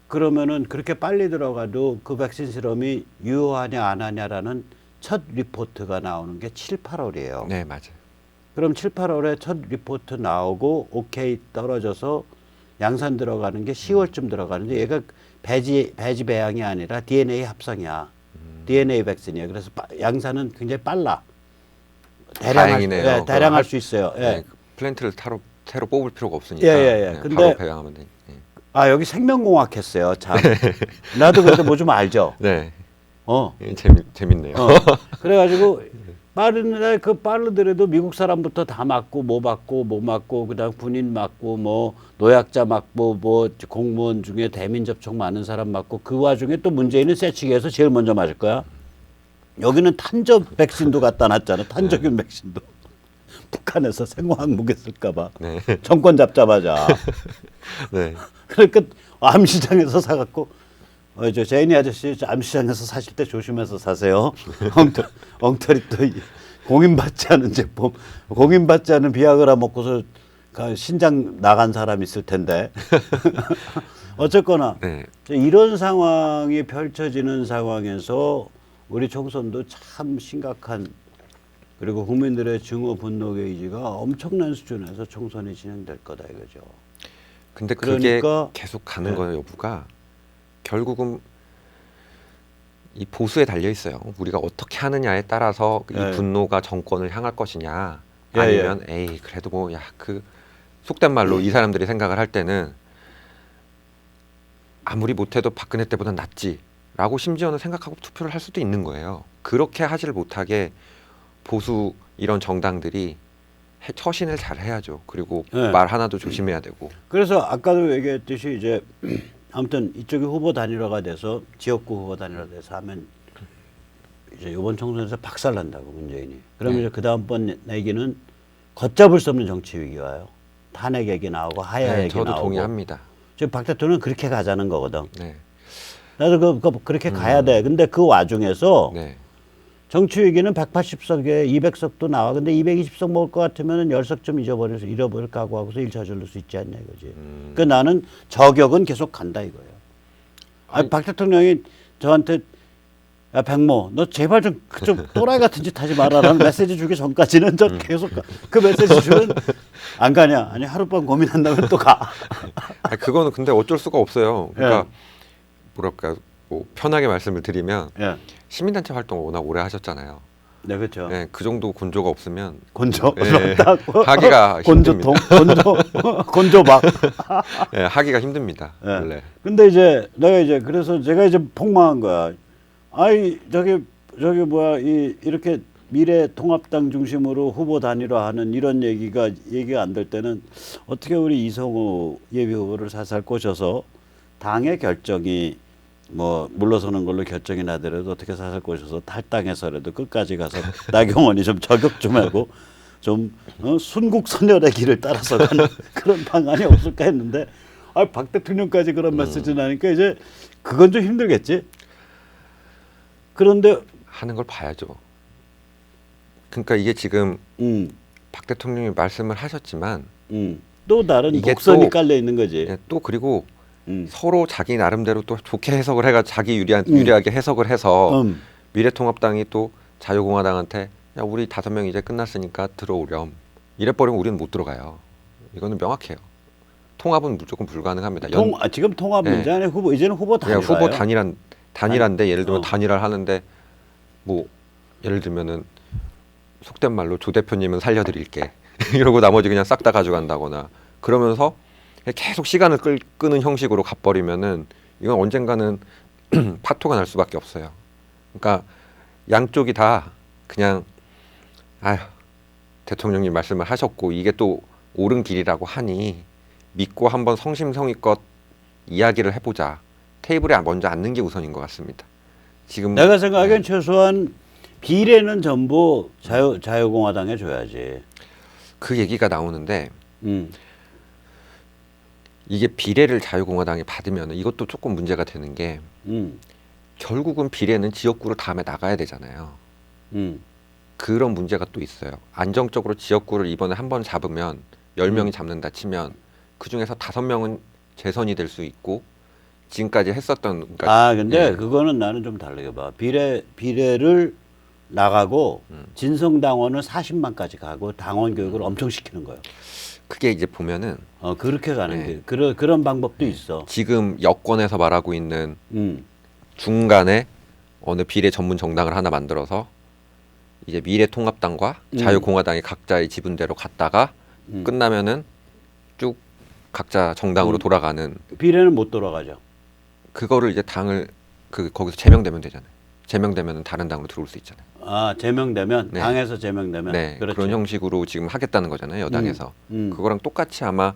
그러면은 그렇게 빨리 들어가도 그 백신 실험이 유효하냐 안 하냐라는 첫 리포트가 나오는 게 7, 8월이에요. 네, 맞아요. 그럼 7, 8월에 첫 리포트 나오고 오케이 떨어져서 양산 들어가는 게 10월쯤 들어가는데 얘가 배지 배양이 아니라 DNA 합성이야. DNA 백신이야. 그래서 양산은 굉장히 빨라. 다행이네요. 예, 대량 할 수 있어요. 예. 네, 플랜트를 새로 뽑을 필요가 없으니까 예. 네, 근데 바로 배양하면 돼. 네. 아 여기 생명공학 했어요. 참. 나도 그래도 뭐 좀 알죠. 네. 예, 재밌네요. 그래가지고 빠르네 그 빠르더라도 미국 사람부터 다 맞고 뭐 맞고 그다음 군인 맞고 뭐 노약자 맞고 뭐 공무원 중에 대민 접촉 많은 사람 맞고 그 와중에 또 문재인은 세치기에서 제일 먼저 맞을 거야. 여기는 탄저 백신도 갖다 놨잖아. 탄저균 백신도 북한에서 생화학 무기 쓸까봐 네. 정권 잡자마자. 네. 그러니까 암시장에서 사갖고 저 제인이 아저씨 암시장에서 사실 때 조심해서 사세요. 엉터리 또 공인받지 않은 제품, 공인받지 않은 비아그라 먹고서 신장 나간 사람 있을 텐데. 어쨌거나 네. 이런 상황이 펼쳐지는 상황에서 우리 총선도 참 심각한 그리고 국민들의 증오 분노 게이지가 엄청난 수준에서 총선이 진행될 거다 이거죠. 근데 그게 그러니까, 계속 가는 거예요, 여부가. 결국은 이 보수에 달려 있어요. 우리가 어떻게 하느냐에 따라서 이 분노가 정권을 향할 것이냐, 아니면 에이 그래도 뭐 그 속된 말로 이 사람들이 생각을 할 때는 아무리 못해도 박근혜 때보다 낫지라고 심지어는 생각하고 투표를 할 수도 있는 거예요. 그렇게 하지를 못하게 보수 이런 정당들이 처신을 잘 해야죠. 그리고 말 하나도 조심해야 되고. 그래서 아까도 얘기했듯이 이제 아무튼 이쪽이 후보 단일화가 돼서 지역구 후보 단일화 돼서 하면 이제 이번 총선에서 박살난다고 문재인이. 그러면 이제 그 다음번 내기는 걷잡을 수 없는 정치 위기가 와요. 탄핵 얘기 나오고 하야 얘기 저도 나오고. 동의합니다. 지금 박 대통령은 그렇게 가자는 거거든. 네. 그래서 그렇게 가야 돼. 근데 그 와중에서 네. 정치위기는 180석에 200석도 나와. 근데 220석 먹을 것 같으면 10석 좀 잃어버릴 각오하고서 일 저지를 수 있지 않냐 이거지. 그러니까 나는 저격은 계속 간다 이거예요. 아니, 박 대통령이 저한테 야 백모 너 제발 좀 또라이 같은 짓 하지 말아라는 메시지 주기 전까지는 저 계속 그 메시지 주면 안 가냐. 아니 하룻밤 고민한다면 또 가. 아니, 그거는 근데 어쩔 수가 없어요. 그러니까 예. 뭐랄까 뭐 편하게 말씀을 드리면 예. 시민단체 활동을 워낙 오래 하셨잖아요. 네 그렇죠. 네, 그 정도 곤조가 없으면 곤조 예, 맞다고. 하기가 곤조통 힘듭니다. 곤조박. 예, 하기가 힘듭니다. 예. 원래. 근데 이제 내가 이제 그래서 제가 이제 폭망한 거야. 아이 저기 뭐야 이렇게 미래통합당 중심으로 후보 단일화하는 이런 얘기가 안 될 때는 어떻게 우리 이성우 예비 후보를 살살 꼬셔서 당의 결정이 뭐 물러서는 걸로 결정이 나더라도 어떻게 살살 꼬셔서 탈당해서라도 끝까지 가서 나경원이 좀 저격 좀 하고 좀 순국선열의 길을 따라서 가는 그런 방안이 없을까 했는데 박 대통령까지 그런 메시지 나니까 이제 그건 좀 힘들겠지. 그런데 하는 걸 봐야죠. 그러니까 이게 지금 박 대통령이 말씀을 하셨지만 또 다른 이게 곡선이 또, 깔려 있는 거지. 예, 또 그리고 서로 자기 나름대로 또 좋게 해석을 해가 자기 유리하게 해석을 해서 미래통합당이 또 자유공화당한테 야 우리 5명 이제 끝났으니까 들어오렴 이래버리면 우리는 못 들어가요. 이거는 명확해요. 통합은 무조건 불가능합니다. 지금 통합 문제 아니에요. 이제는 후보 그냥 단일화예요. 후보 단일화인데 예를 들면 어. 단일화를 하는데 뭐 예를 들면은 속된 말로 조 대표님은 살려드릴게 이러고 나머지 그냥 싹 다 가져간다거나 그러면서 계속 시간을 끄는 형식으로 가버리면은 이건 언젠가는 파토가 날 수밖에 없어요. 그러니까 양쪽이 다 그냥 아휴 대통령님 말씀을 하셨고 이게 또 옳은 길이라고 하니 믿고 한번 성심성의껏 이야기를 해보자. 테이블에 먼저 앉는 게 우선인 것 같습니다. 지금 내가 생각하기엔 최소한 비례는 전부 자유공화당에 줘야지. 그 얘기가 나오는데 음. 이게 비례를 자유공화당이 받으면 이것도 조금 문제가 되는 게 결국은 비례는 지역구를 다음에 나가야 되잖아요. 그런 문제가 또 있어요. 안정적으로 지역구를 이번에 한 번 잡으면 10명이 잡는다 치면 그중에서 5명은 재선이 될 수 있고 지금까지 했었던 그러니까 근데 예. 그거는 나는 좀 다르게 봐. 비례를 나가고 진성당원을 40만까지 가고 당원 교육을 엄청 시키는 거예요. 그게 이제 보면은 그렇게 가는 네. 게 그런 방법도 있어. 지금 여권에서 말하고 있는 중간에 어느 비례 전문 정당을 하나 만들어서 이제 미래통합당과 자유공화당이 각자의 지분대로 갔다가 끝나면은 쭉 각자 정당으로 돌아가는 비례는 못 돌아가죠. 그거를 이제 당을 거기서 제명되면 되잖아요. 제명되면 다른 당으로 들어올 수 있잖아요. 제명되면 네. 당에서 제명되면 네, 그렇지. 그런 형식으로 지금 하겠다는 거잖아요. 여당에서 그거랑 똑같이 아마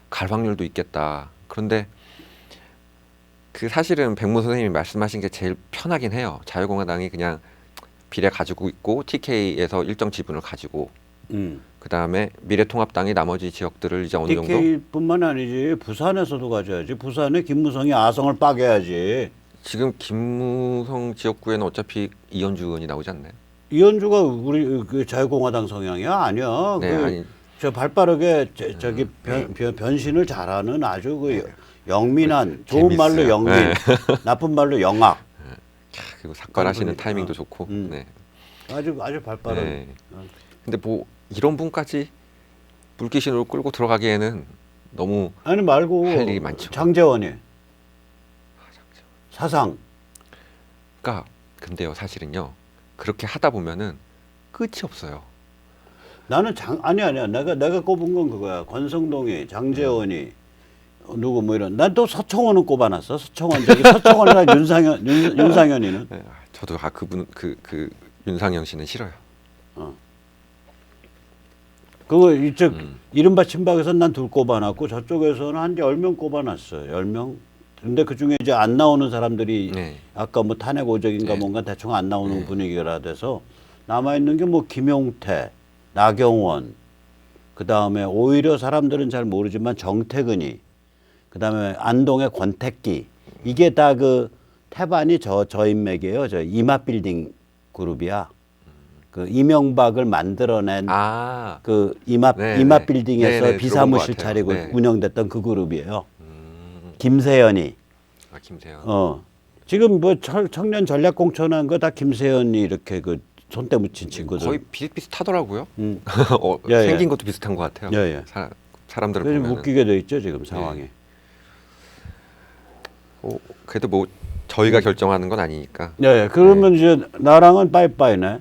갈 확률도 있겠다. 그런데 그 사실은 백문 선생님이 말씀하신 게 제일 편하긴 해요. 자유공화당이 그냥 비례 가지고 있고 TK에서 일정 지분을 가지고 그 다음에 미래통합당이 나머지 지역들을 이제 어느 정도 TK뿐만 아니지 부산에서도 가져야지. 부산에 김무성이 아성을 빠개야지. 지금 김무성 지역구에는 어차피 이현주 의원이 나오지 않나요? 이현주가 우리 그 자유공화당 성향이야? 아니야. 네, 아니 저 발빠르게 저기 변신을 잘하는 아주 그 영민한 좋은 말로 재밌어요. 영민, 네. 나쁜 말로 영악. 그리고 삭발하시는 그러니까. 타이밍도 좋고. 네. 아주 발빠른. 네. 근데 뭐 이런 분까지 물귀신으로 끌고 들어가기에는 너무 아니 말고 할 일이 많죠. 장제원이 사상. 그러니까 근데요 사실은요 그렇게 하다 보면은 끝이 없어요. 나는 아니야. 내가 꼽은 건 그거야. 권성동이, 장제원이 누구 뭐 이런. 난 또 서청원은 꼽아놨어. 서청원이랑 윤상현이는. 네, 저도 그분 그 윤상현 씨는 싫어요. 그거 이쪽 이른바 친박에서 난 둘 꼽아놨고 저쪽에서는 한 10명 꼽아놨어요. 10명. 근데 그 중에 이제 안 나오는 사람들이 네. 아까 뭐 탄핵 오적인가 네. 뭔가 대충 안 나오는 네. 분위기라 돼서 남아있는 게 뭐 김용태, 나경원, 그 다음에 오히려 사람들은 잘 모르지만 정태근이, 그 다음에 안동의 권택기, 이게 다 그 태반이 저 인맥이에요. 저 이마빌딩 그룹이야. 그 이명박을 만들어낸 아, 그 네, 이마빌딩에서 네, 네, 비사무실 들어본 것 같아요. 차리고 네. 운영됐던 그 그룹이에요. 김세연이. 아 김세현. 지금 뭐 청년 전략공천한 거 다 김세연이 이렇게 그 손때 묻힌 친구들. 거의 비슷비슷하더라고요. 음. 예, 생긴 예. 것도 비슷한 것 같아요. 예, 예. 사람들을 좀 보면 웃기게 돼 있죠 지금 상황이. 그래도 뭐 저희가 결정하는 건 아니니까. 예, 그러면 이제 나랑은 빠이빠이네.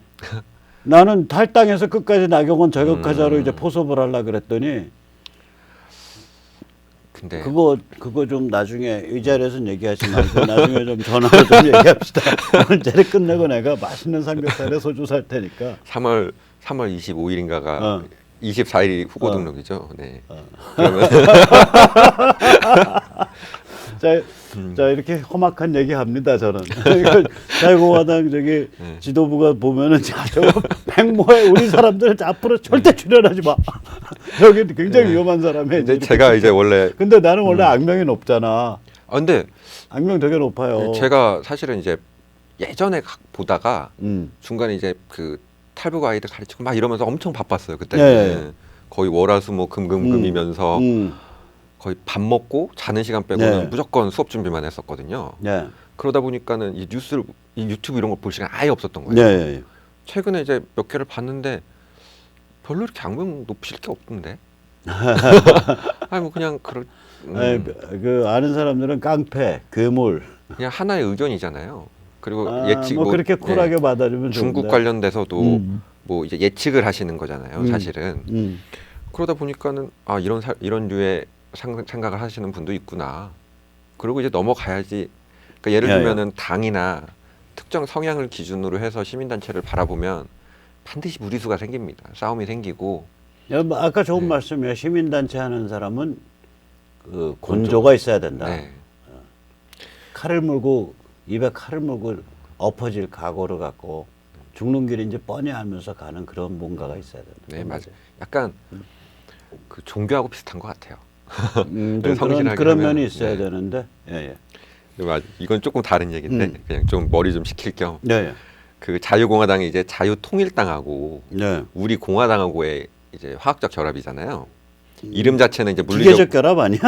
나는 탈당해서 끝까지 나경원 저격하자로 이제 포섭을 하려 그랬더니 근데 그거 좀 나중에 이 자리에서 얘기하지 말고 나중에 좀 전화로 좀 얘기합시다. 오늘 자리 끝내고 내가 맛있는 삼겹살에 소주 살 테니까. 3월 25일인가가 어. 24일이 후보 등록이죠. 네. 자 이렇게 험악한 얘기합니다 저는. 자유공화당 저기 지도부가 보면은 자 저거 백모에 우리 사람들 앞으로 절대 출연하지 마. 여기 굉장히 위험한 사람이에요. 근데 제가 이제 원래 근데 나는 원래 악명이 높잖아. 근데 악명 되게 높아요. 제가 사실은 이제 예전에 보다가 음. 중간에 이제 그 탈북 아이들 가르치고 막 이러면서 엄청 바빴어요 예, 그때는. 예. 거의 월화수목 금금금이면서 음. 거의 밥 먹고 자는 시간 빼고는 네. 무조건 수업 준비만 했었거든요. 네. 그러다 보니까는 이 뉴스를 이 유튜브 이런 걸 볼 시간 아예 없었던 거예요. 네. 최근에 이제 몇 개를 봤는데 별로 이렇게 악명 높으실 게 없던데. 아니 뭐 그냥 아니, 그 아는 사람들은 깡패, 괴물. 그냥 하나의 의견이잖아요. 그리고 예측 뭐 그렇게 쿨하게 예, 받아주면 중국 좋은데. 관련돼서도 뭐 이제 예측을 하시는 거잖아요. 사실은. 그러다 보니까는 아 이런 류의 생각을 하시는 분도 있구나. 그리고 이제 넘어가야지. 그러니까 예를 들면은 당이나 특정 성향을 기준으로 해서 시민단체를 바라보면 반드시 무리수가 생깁니다. 싸움이 생기고. 뭐 아까 좋은 말씀이야. 시민단체 하는 사람은 그 곤조가 있어야 된다. 네. 칼을 물고 입에 칼을 물고 엎어질 각오를 갖고 죽는 길인지 뻔히 알면서 가는 그런 뭔가가 있어야 된다. 네, 맞아요. 약간 그 종교하고 비슷한 것 같아요. 좀 성실하게 그런 하면, 면이 있어야 네. 되는데. 예. 이건 조금 다른 얘기인데 그냥 좀 머리 좀 식힐 겸. 네. 그 자유공화당이 이제 자유통일당하고 네. 우리 공화당하고의 이제 화학적 결합이잖아요. 이름 자체는 이제 기계적 결합 아니야?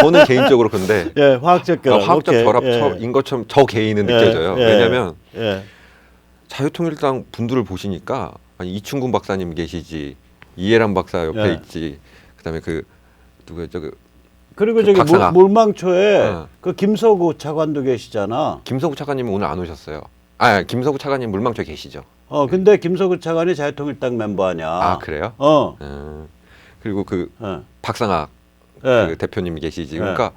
저는 개인적으로 근데 예, 화학적 결합. 화학적 오케이. 결합인 것처럼 저 개인은 예, 느껴져요. 예, 왜냐하면 예. 자유통일당 분들을 보시니까 아니, 이충근 박사님 계시지, 이해람 박사 옆에 예. 있지, 그다음에 그 누구였죠? 그리고 저기 박사가. 물망초에 어. 그 김서구 차관도 계시잖아. 김서구 차관님은 오늘 안 오셨어요. 김서구 차관님 물망초에 계시죠. 근데 김서구 차관이 자유통일당 멤버 아니야. 아 그래요? 그리고 그 어. 박상학 예. 그 대표님 계시지. 그러니까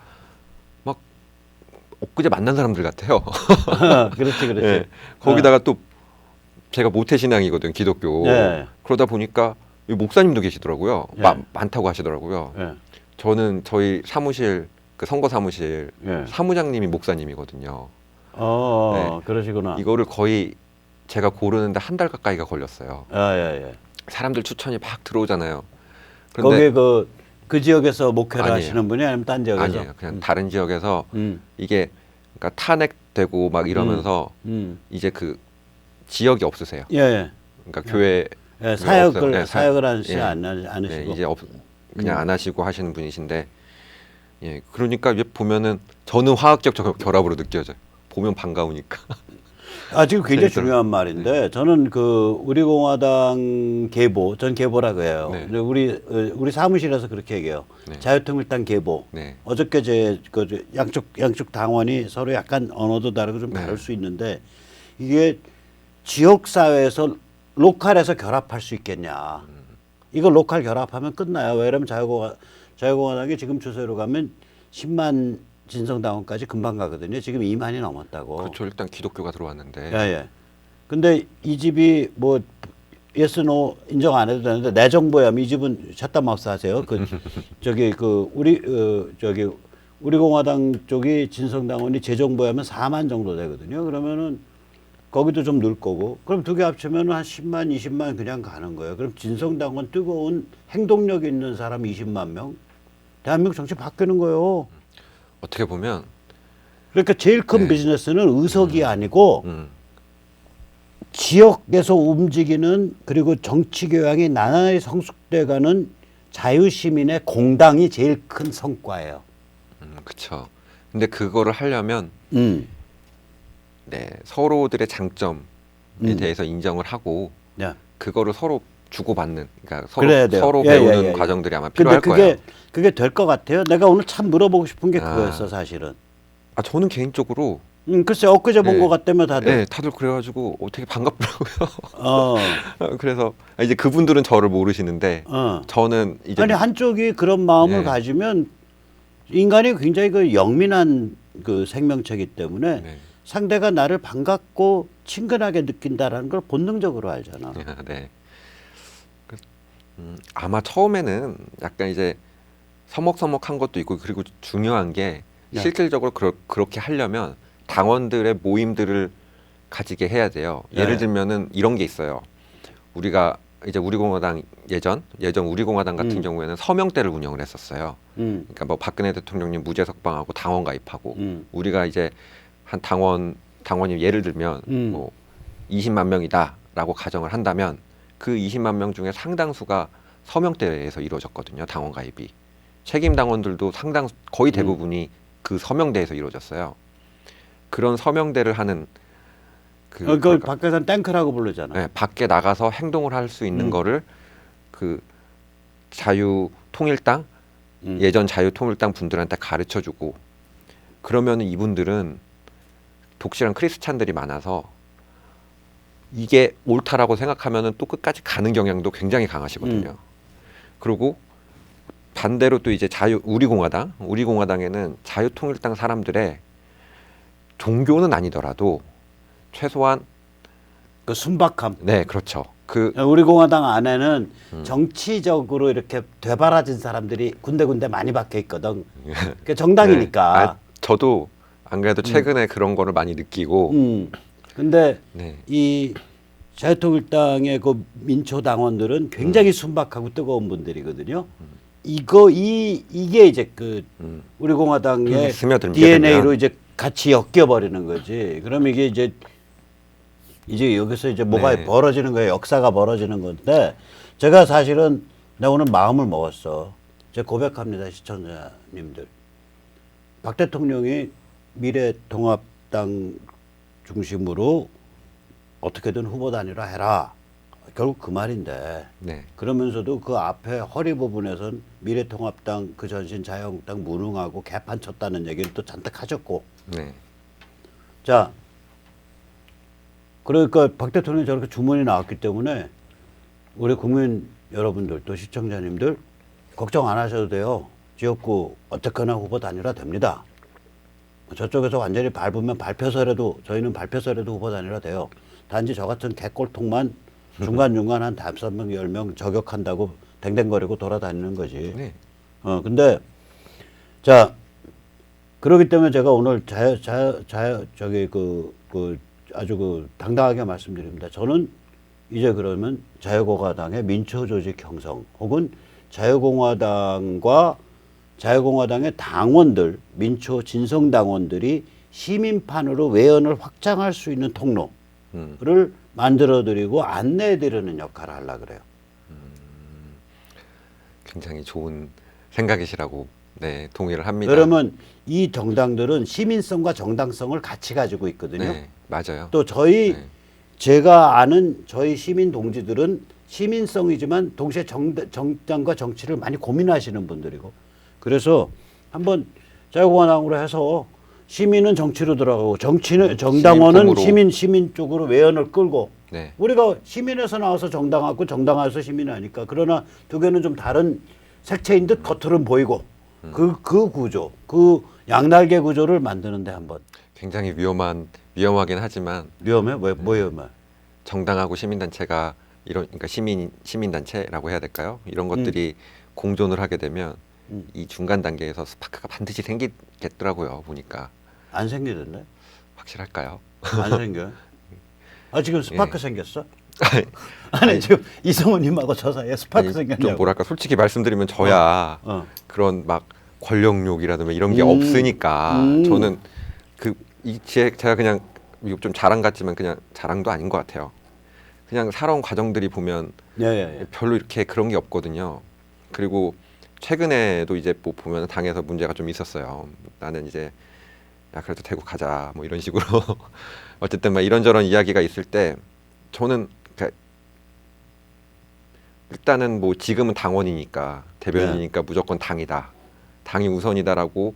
막 엊그제 만난 사람들 같아요. 그렇지. 예. 거기다가 또 제가 모태신앙이거든, 기독교. 예. 그러다 보니까 이 목사님도 계시더라고요. 예. 많다고 하시더라고요. 예. 저는 저희 사무실 그 선거 사무실 예. 사무장님이 목사님이거든요. 그러시구나. 이거를 거의 제가 고르는데 한 달 가까이가 걸렸어요. 예. 사람들 추천이 막 들어오잖아요. 거기 그 지역에서 목회를 아니에요. 하시는 분이 아니면 딴 지역에서? 아니에요. 그냥 다른 지역에서 음. 이게 그러니까 탄핵되고 막 이러면서 이제 그 지역이 없으세요. 예. 그러니까 교회 사역을 네, 사역을 예. 안 하시고. 네, 이제 그냥 안 하시고 하시는 분이신데, 예, 그러니까 이제 보면은 저는 화학적 결합으로 느껴져요. 보면 반가우니까. 지금 굉장히 재밌더라고요. 중요한 말인데 저는 그 우리 공화당 계보, 전 계보라고 해요. 네. 근데 우리 사무실에서 그렇게 얘기해요. 네. 자유통일당 계보. 네. 어저께 그 양쪽 당원이 서로 약간 언어도 다르고 좀 네. 다를 수 있는데 이게 지역 사회에서 로컬에서 결합할 수 있겠냐? 이거 로컬 결합하면 끝나요. 왜냐면 자유공화당이 지금 추세로 가면 10만 진성당원까지 금방 가거든요. 지금 2만이 넘었다고. 그렇죠. 일단 기독교가 들어왔는데. 예. 근데 이 집이 뭐 예스 노 인정 안 해도 되는데 내 정보야. 이 집은 샷다마우스 하세요. 우리 공화당 쪽이 진성당원이 제 정보에 하면 4만 정도 되거든요. 그러면은 거기도 좀 늘 거고. 그럼 두 개 합치면 한 10만, 20만 그냥 가는 거예요. 그럼 진성당원 뜨거운 행동력 있는 사람 20만 명. 대한민국 정치 바뀌는 거예요. 어떻게 보면 그러니까 제일 큰 네. 비즈니스는 의석이 아니고 음, 지역에서 움직이는 그리고 정치 교양이 나날이 성숙돼가는 자유시민의 공당이 제일 큰 성과예요. 그쵸. 근데 그거를 하려면 음. 네, 서로들의 장점에 음. 대해서 인정을 하고 야. 그거를 서로 주고받는, 그러니까 그래야 돼요. 서로 예, 배우는 예, 예. 과정들이 아마 근데 필요할 거예요. 그게 될 것 같아요. 내가 오늘 참 물어보고 싶은 게 아. 그거였어, 사실은. 저는 개인적으로 글쎄 엊그제 본 네. 것 같다며 다들. 네, 다들 그래가지고 되게 반갑더라고요. 어. 그래서 이제 그분들은 저를 모르시는데 저는 이제 아니 한쪽이 그런 마음을 네. 가지면 인간이 굉장히 그 영민한 그 생명체이기 때문에 네. 상대가 나를 반갑고 친근하게 느낀다라는 걸 본능적으로 알잖아. 네. 아마 처음에는 약간 이제 서먹서먹한 것도 있고, 그리고 중요한 게 네. 실질적으로 그렇게 하려면 당원들의 모임들을 가지게 해야 돼요. 네. 예를 들면은 이런 게 있어요. 우리가 이제 우리공화당 예전 우리공화당 같은 경우에는 서명대를 운영을 했었어요. 그러니까 뭐 박근혜 대통령님 무죄 석방하고 당원 가입하고 우리가 이제 한 당원이 예를 들면 뭐 20만 명이다라고 가정을 한다면 그 20만 명 중에 상당수가 서명대에서 이루어졌거든요. 당원 가입이. 책임 당원들도 거의 대부분이 그 서명대에서 이루어졌어요. 그런 서명대를 하는 그걸 밖에서는 탱크라고 부르잖아. 네, 밖에 나가서 행동을 할 수 있는 거를 그 자유통일당 예전 자유통일당 분들한테 가르쳐주고, 그러면 이분들은 독실한 크리스찬들이 많아서 이게 옳다라고 생각하면은 또 끝까지 가는 경향도 굉장히 강하시거든요. 그리고 반대로 또 이제 우리공화당에는 자유통일당 사람들의 종교는 아니더라도 최소한 그 순박함. 네, 그렇죠. 우리 공화당 안에는 정치적으로 이렇게 되바라진 사람들이 군데군데 많이 박혀 있거든. 그 정당이니까. 네. 저도 안 그래도 최근에 그런 거를 많이 느끼고. 근데 네. 이 자유통일당의 그 민초 당원들은 굉장히 순박하고 뜨거운 분들이거든요. 이게 이제 그 우리 공화당의 스며들게 DNA로 되면. 이제 같이 엮여 버리는 거지. 그럼 이게 이제 여기서 이제 뭐가 네. 벌어지는 거예요. 역사가 벌어지는 건데, 제가 사실은 내가 오늘 마음을 먹었어. 제가 고백합니다, 시청자님들. 박 대통령이 미래통합당 중심으로 어떻게든 후보 단일화 해라. 결국 그 말인데. 네. 그러면서도 그 앞에 허리 부분에선 미래통합당 그 전신 자유한국당 무능하고 개판 쳤다는 얘기를 또 잔뜩 하셨고. 네. 자, 그러니까 박 대통령이 저렇게 주문이 나왔기 때문에 우리 국민 여러분들 또 시청자님들 걱정 안 하셔도 돼요. 지역구 어떻게나 후보 단일화 됩니다. 저쪽에서 완전히 밟으면 저희는 밟혀서라도 후보 단일화 돼요. 단지 저 같은 개꼴통만 중간중간 한 5명, 10명 저격한다고 댕댕거리고 돌아다니는 거지. 네. 근데 자, 그렇기 때문에 제가 오늘 아주 당당하게 말씀드립니다. 저는 이제 그러면 자유공화당의 민초조직 형성 혹은 자유공화당의 당원들, 민초 진성당원들이 시민판으로 외연을 확장할 수 있는 통로를 만들어드리고 안내해드리는 역할을 하려고 그래요. 굉장히 좋은 생각이시라고 네, 동의를 합니다. 그러면 이 정당들은 시민성과 정당성을 같이 가지고 있거든요. 네, 맞아요. 또 제가 아는 저희 시민 동지들은 시민성이지만 동시에 정당과 정치를 많이 고민하시는 분들이고, 그래서 한번 자유공화당으로 해서 시민은 정치로 들어가고 정당원은 시민 쪽으로 외연을 끌고, 네. 우리가 시민에서 나와서 정당하고 정당에서 시민이 아니까, 그러나 두 개는 좀 다른 색채인 듯 겉으로는 보이고, 그 구조, 그 양날개 구조를 만드는데 한번. 굉장히 위험하긴 하지만. 위험해? 뭐 위험해? 정당하고 시민단체가 그러니까 시민단체라고 해야 될까요? 이런 것들이 공존을 하게 되면 이 중간 단계에서 스파크가 반드시 생기겠더라고요. 보니까. 안 생기던데? 확실할까요? 안 생겨. 지금 스파크 생겼어? 아니 지금 이성우님하고 저 사이에 스파크 생겼냐고. 좀 뭐랄까 솔직히 말씀드리면 저야 그런 막 권력욕이라든가 이런 게 없으니까 저는 제가 그냥 이거 좀 자랑 같지만 그냥 자랑도 아닌 것 같아요. 그냥 살아온 과정들이 보면 예, 예, 예. 별로 이렇게 그런 게 없거든요. 그리고 최근에도 이제 뭐 보면 당에서 문제가 좀 있었어요. 나는 이제 야 그래도 대구 가자 뭐 이런 식으로 어쨌든 막 이런저런 이야기가 있을 때 저는 그러니까 일단은 뭐 지금은 당원이니까 대변인이니까 무조건 당이다, 당이 우선이다라고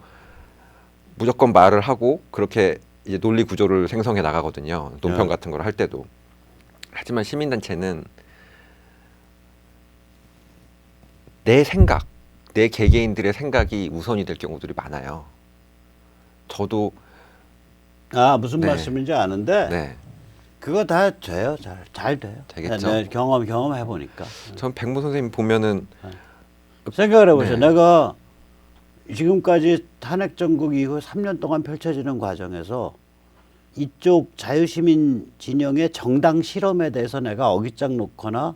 무조건 말을 하고 그렇게 이제 논리 구조를 생성해 나가거든요. 논평 네. 같은 걸 할 때도. 하지만 시민단체는 내 생각, 내 개개인들의 생각이 우선이 될 경우들이 많아요. 저도 아, 무슨 네. 말씀인지 아는데 네, 그거 다 돼요. 잘 돼요. 되겠죠? 네, 경험해 보니까. 전 백모 선생님 보면은 생각을 해보세요. 네. 내가 지금까지 탄핵 정국 이후 3년 동안 펼쳐지는 과정에서 이쪽 자유시민 진영의 정당 실험에 대해서 내가 어깃장 놓거나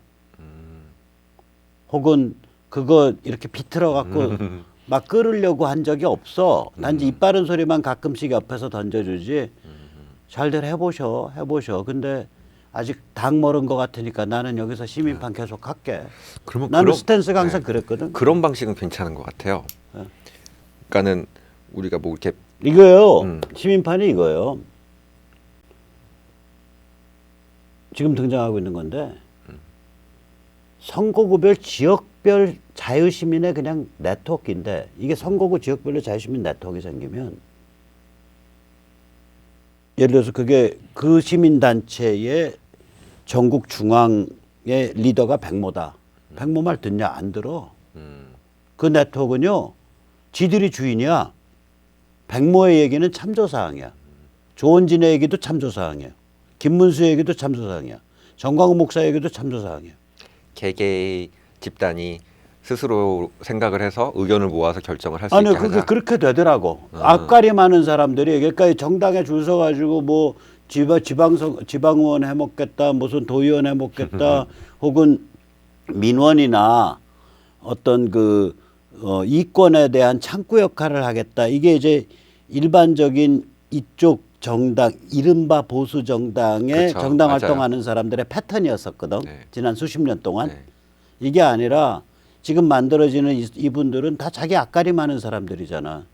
혹은 그거 이렇게 비틀어 갖고 막 끌으려고 한 적이 없어. 단지 입 바른 소리만 가끔씩 옆에서 던져주지. 잘들 해보셔. 근데 아직 당 멀은 것 같으니까 나는 여기서 시민판 계속 할게. 그러면 나는 그런- 스탠스가 항상 네. 그랬거든. 그런 방식은 괜찮은 것 같아요. 네. 그러니까는 우리가 뭐 이렇게 이거요. 시민판이 이거예요. 지금 등장하고 있는 건데 선거구별 지역별 자유시민의 그냥 네트워크인데 이게 선거구 지역별로 자유시민 네트워크가 생기면 예를 들어서 그게 그 시민단체의 전국 중앙의 리더가 백모다. 백모 말 듣냐? 안 들어. 그 네트워크는요. 지들이 주인이야. 백모의 얘기는 참조사항이야. 조원진의 얘기도 참조사항이야. 김문수의 얘기도 참조사항이야. 정광훈 목사의 얘기도 참조사항이야. 개개의 집단이 스스로 생각을 해서 의견을 모아서 결정을 할 수 아니요, 있게 그게 하자. 그렇게 되더라고. 앞가리 많은 사람들이 그러니까 정당에 줄 서가지고 뭐 지방의원 해먹겠다, 무슨 도의원 해먹겠다, 혹은 민원이나 어떤 그 이권에 대한 창구 역할을 하겠다. 이게 이제 일반적인 이쪽 정당, 이른바 보수 정당의 그렇죠. 정당 맞아요. 활동하는 사람들의 패턴이었었거든. 네. 지난 수십 년 동안. 네. 이게 아니라 지금 만들어지는 이분들은 다 자기 앞가림 하는 사람들이잖아.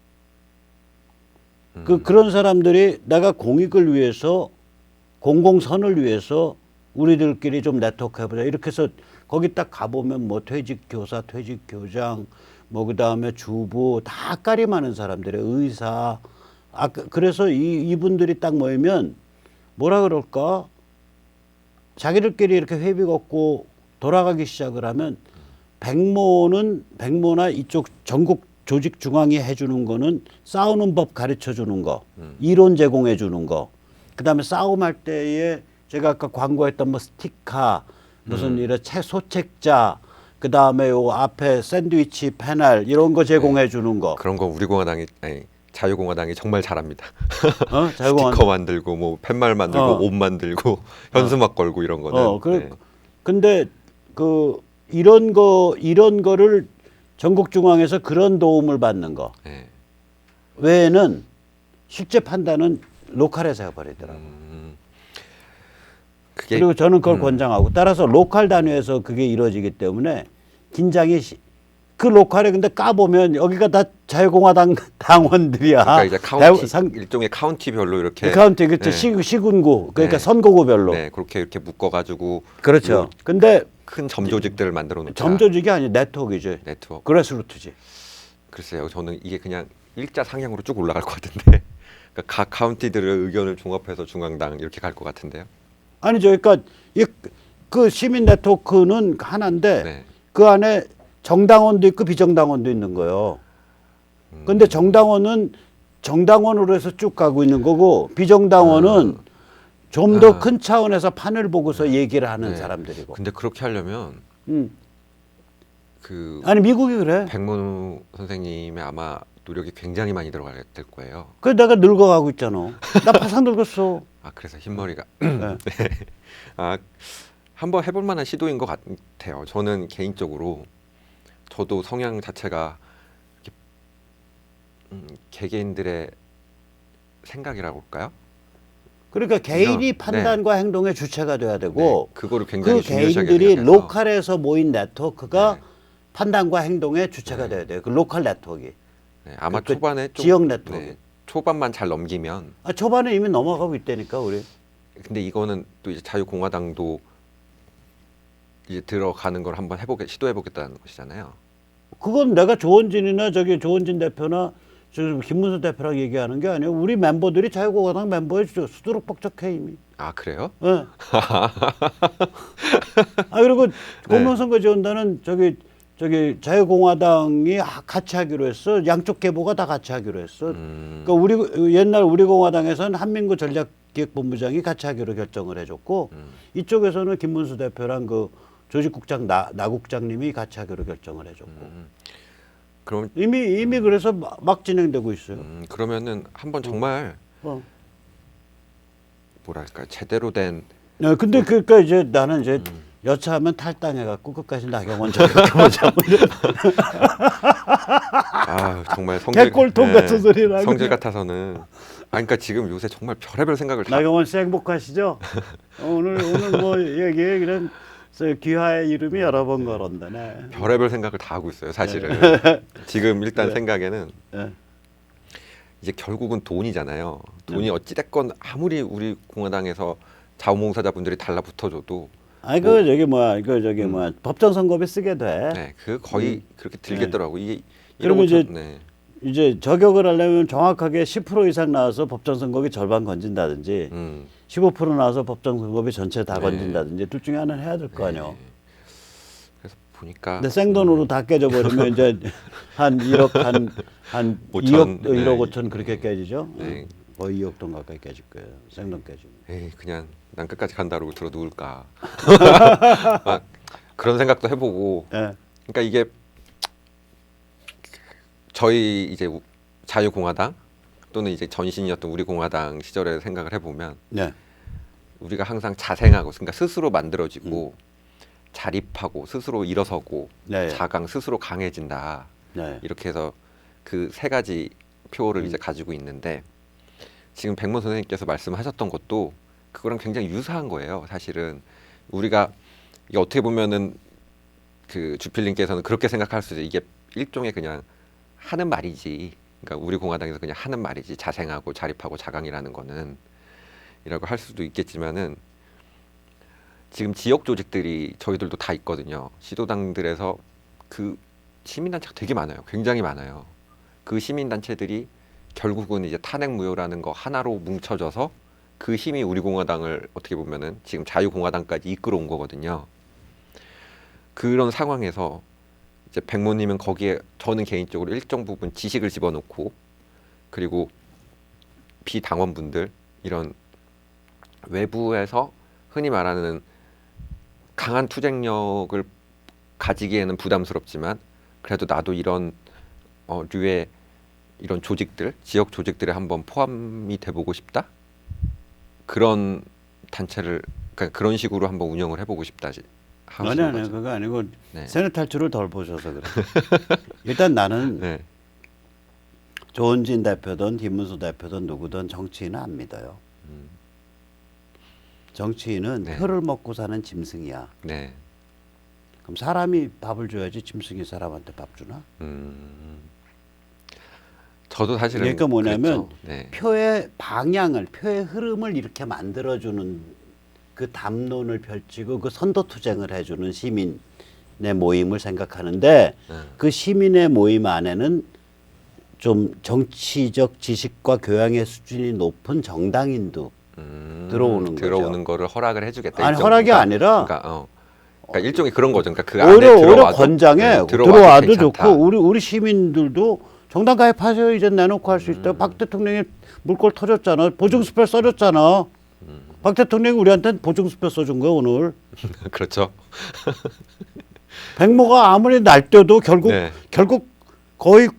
그런 사람들이 내가 공익을 위해서 공공선을 위해서 우리들끼리 좀 네트워크 해보자. 이렇게 해서 거기 딱 가보면 뭐 퇴직교사, 퇴직교장, 뭐 그다음에 주부 다 앞가림 하는 사람들의 의사. 그래서 이분들이 딱 모이면 뭐라 그럴까? 자기들끼리 이렇게 회비 걷고 돌아가기 시작을 하면 백모나 이쪽 전국 조직 중앙이 해주는 거는 싸우는 법 가르쳐 주는 거, 이론 제공해 주는 거, 그다음에 싸움할 때에 제가 아까 광고했던 뭐 스티커, 무슨 이런 소책자, 그다음에 요 앞에 샌드위치 패널 이런 거 제공해 주는 거. 그런 거 우리 공화당이 아니 자유공화당이 정말 잘합니다. 자유공화당. 스티커 만들고 뭐 팻말 만들고 옷 만들고 현수막 걸고 이런 거는. 네. 근데 그 이런 거를 전국 중앙에서 그런 도움을 받는 거 네. 외에는 실제 판단은 로컬에서 해버리더라고. 그게 그리고 저는 그걸 권장하고 따라서 로컬 단위에서 그게 이루어지기 때문에 긴장이 그 로컬에 근데 까보면 여기가 다 자유공화당 당원들이야. 그러니까 이제 카운티 일종의 카운티별로 이렇게 카운티 그쵸. 네. 시군구 그러니까 네. 선거구별로. 네, 그렇게 이렇게 묶어가지고 그렇죠. 근데 큰 점조직들을 만들어 놓자. 점조직이 아니 네트워크이지. 네트워크. 그래스루트지. 글쎄요, 저는 이게 그냥 일자 상향으로 쭉 올라갈 것 같은데. 그러니까 각 카운티들의 의견을 종합해서 중앙당 이렇게 갈 것 같은데요. 아니죠. 그러니까 그 시민 네트워크는 하나인데 네. 그 안에 정당원도 있고 비정당원도 있는 거예요. 근데 정당원은 정당원으로 해서 쭉 가고 있는 거고 비정당원은 좀 더 큰 차원에서 판을 보고서 얘기를 하는 네. 사람들이고. 근데 그렇게 하려면 그 아니 미국이 그래. 백문우 선생님의 아마 노력이 굉장히 많이 들어갈 될 거예요. 그래 내가 늙어가고 있잖아. 나 바싹 늙었어. 아 그래서 흰머리가 네. 네. 아 한번 해볼 만한 시도인 것 같아요. 저는 개인적으로 저도 성향 자체가 이렇게, 개개인들의 생각이라고 할까요? 그러니까 개인이 네. 판단과 행동의 주체가 돼야 되고 그거를 굉장히 그 중요시하게 개인들이 생각해서. 로컬에서 모인 네트워크가 네. 판단과 행동의 주체가 네. 돼야 돼요. 그 로컬 네트워크. 네, 아마 그 초반에 좀 지역 네트워크. 초반만 잘 넘기면. 초반에 이미 넘어가고 있다니까 우리. 근데 이거는 또 이제 자유공화당도 이제 들어가는 걸 한번 시도해보겠다는 것이잖아요. 그건 내가 조원진이나 저기 조원진 대표나 지금 김문수 대표랑 얘기하는 게 아니에요. 우리 멤버들이 자유공화당 멤버에 수두룩 뻑적해 이미. 아 그래요? 예. 그리고 공명선거지원단은 저기 자유공화당이 같이 하기로 했어. 양쪽 계보가 다 같이 하기로 했어. 그러니까 옛날 우리 공화당에서는 한민구 전략기획본부장이 같이 하기로 결정을 해줬고 이쪽에서는 김문수 대표랑 그 조직국장 나 국장님이 같이 하기로 결정을 해줬고 그럼 이미 그래서 막 진행되고 있어요. 그러면은 한번 정말 뭐랄까 제대로 된. 네, 근데 그러니까 이제 나는 이제 여차하면 탈당해갖고 끝까지 나경원 저격해보자. 아 정말 성질 개꼴통 같은 소리를 하고 성질 그냥. 같아서는. 그러니까 지금 요새 정말 별의별 생각을 다. 나경원 씨 행복하시죠? 오늘 뭐 얘기에 그냥 귀하의 이름이 여러 번 거론되네. 별의별 생각을 다 하고 있어요, 사실은. 지금 일단 생각에는 네. 이제 결국은 돈이잖아요. 돈이 어찌됐건 아무리 우리 공화당에서 자원봉사자분들이 달라붙어줘도 그 저기 뭐야, 법정 선거비 쓰게 돼. 네, 그 거의 그렇게 들겠더라고. 이게 그러면 1억 5천. 이제 저격을 하려면 정확하게 10% 이상 나와서 법정 선거비 절반 건진다든지 15% 나와서 법정 선거비 전체 다 건진다든지 둘 중에 하나는 해야 될 거 아니에요. 그래서 보니까 근데 생돈으로 다 깨져버리면 이제 한 1억 한 5천, 2억 1억 5천 그렇게 깨지죠. 네. 거의 2억 돈 가까이 깨질 거예요. 생돈 깨지면. 에이, 그냥 난 끝까지 간다 그러고 들어 누울까. 막 그런 생각도 해보고. 네. 그러니까 이게 저희 이제 자유공화당 또는 이제 전신이었던 우리 공화당 시절에 생각을 해보면 네. 우리가 항상 자생하고, 그러니까 스스로 만들어지고 자립하고 스스로 일어서고 네. 자강 스스로 강해진다. 네. 이렇게 해서 그 세 가지 표를 이제 가지고 있는데 지금 백문 선생님께서 말씀하셨던 것도 그거랑 굉장히 유사한 거예요. 사실은 우리가 이게 어떻게 보면은 그 주필님께서는 그렇게 생각할 수 있어요. 이게 일종의 그냥 하는 말이지. 그러니까 우리 공화당에서 그냥 하는 말이지. 자생하고 자립하고 자강이라는 거는 이라고 할 수도 있겠지만은 지금 지역 조직들이 저희들도 다 있거든요. 시도당들에서 그 시민단체가 되게 많아요. 굉장히 많아요. 그 시민단체들이 결국은 이제 탄핵무효라는 거 하나로 뭉쳐져서 그 힘이 우리 공화당을 어떻게 보면은 지금 자유공화당까지 이끌어온 거거든요. 그런 상황에서 이제 백모님은 거기에 저는 개인적으로 일정 부분 지식을 집어넣고 그리고 비당원분들 이런 외부에서 흔히 말하는 강한 투쟁력을 가지기에는 부담스럽지만 그래도 나도 이런 류의 이런 조직들, 지역 조직들에 한번 포함이 돼보고 싶다. 그런 단체를 그러니까 그런 식으로 한번 운영을 해보고 싶다. 아니 그거 아니고 네. 세뇌 탈출을 덜 보셔서 그래. 일단 나는 네. 조원진 대표든 김문수 대표든 누구든 정치인은 안 믿어요. 정치인은 네. 표를 먹고 사는 짐승이야. 네. 그럼 사람이 밥을 줘야지 짐승이 사람한테 밥 주나? 저도 사실은 그러니까 뭐냐면 네. 표의 방향을, 표의 흐름을 이렇게 만들어주는 그 담론을 펼치고 그 선도투쟁을 해주는 시민의 모임을 생각하는데 그 시민의 모임 안에는 좀 정치적 지식과 교양의 수준이 높은 정당인도 들어오는 거죠. 거를 허락을 해주겠다. 아니 허락이 아니라 그러니까 일종의 그런 거죠. 그러니까 그 오히려 안에 들어와도 권장해. 들어와도 들어와도 괜찮다. 좋고 우리 시민들도 정당 가입하세요. 이제 내놓고 할 수 있다. 박 대통령이 물꼬 터졌잖아. 보증수표 써줬잖아. 박 대통령이 우리한테 보증수표 써준 거야 오늘. 그렇죠. 백모가 아무리 날뛰어도 결국 네. 거의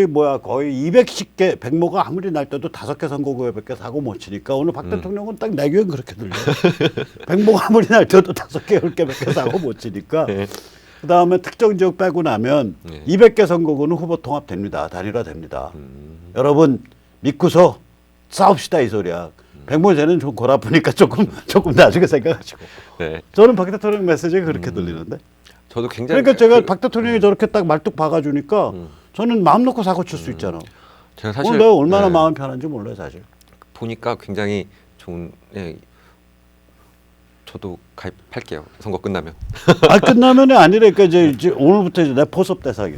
210개 백모가 아무리 날뛰어도 5개 선거구역밖에 사고 못 치니까 오늘 박 대통령은 딱 내 귀엔 그렇게 들려. 백모가 아무리 날뛰어도 5개 10개밖에 사고 못 치니까. 네. 그다음에 특정 지역 빼고 나면 200개 선거구는 후보 통합됩니다. 단일화됩니다. 여러분 믿고서 싸웁시다 이 소리야. 백모제는 좀 골 아프니까 조금 나중에 생각하시고. 네. 저는 박 대통령 메시지가 그렇게 들리는데. 저도 굉장히 그러니까 제가 박 대통령이 저렇게 딱 말뚝 박아주니까 저는 마음 놓고 사고 칠 수 있잖아. 제가 오늘 사실 내가 얼마나 네, 마음 편한지 몰라요 사실. 보니까 굉장히 좋은. 예, 저도 가입할게요. 선거 끝나면. 아 끝나면이 아니라니까 이제 오늘부터 이제 내 포섭 대상이야.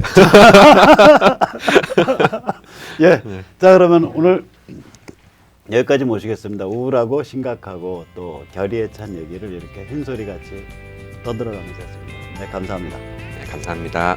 예. 자 그러면 오늘 여기까지 모시겠습니다. 우울하고 심각하고 또 결의에 찬 얘기를 이렇게 흰소리 같이 떠들어가면서 했습니다. 네 감사합니다. 네, 감사합니다.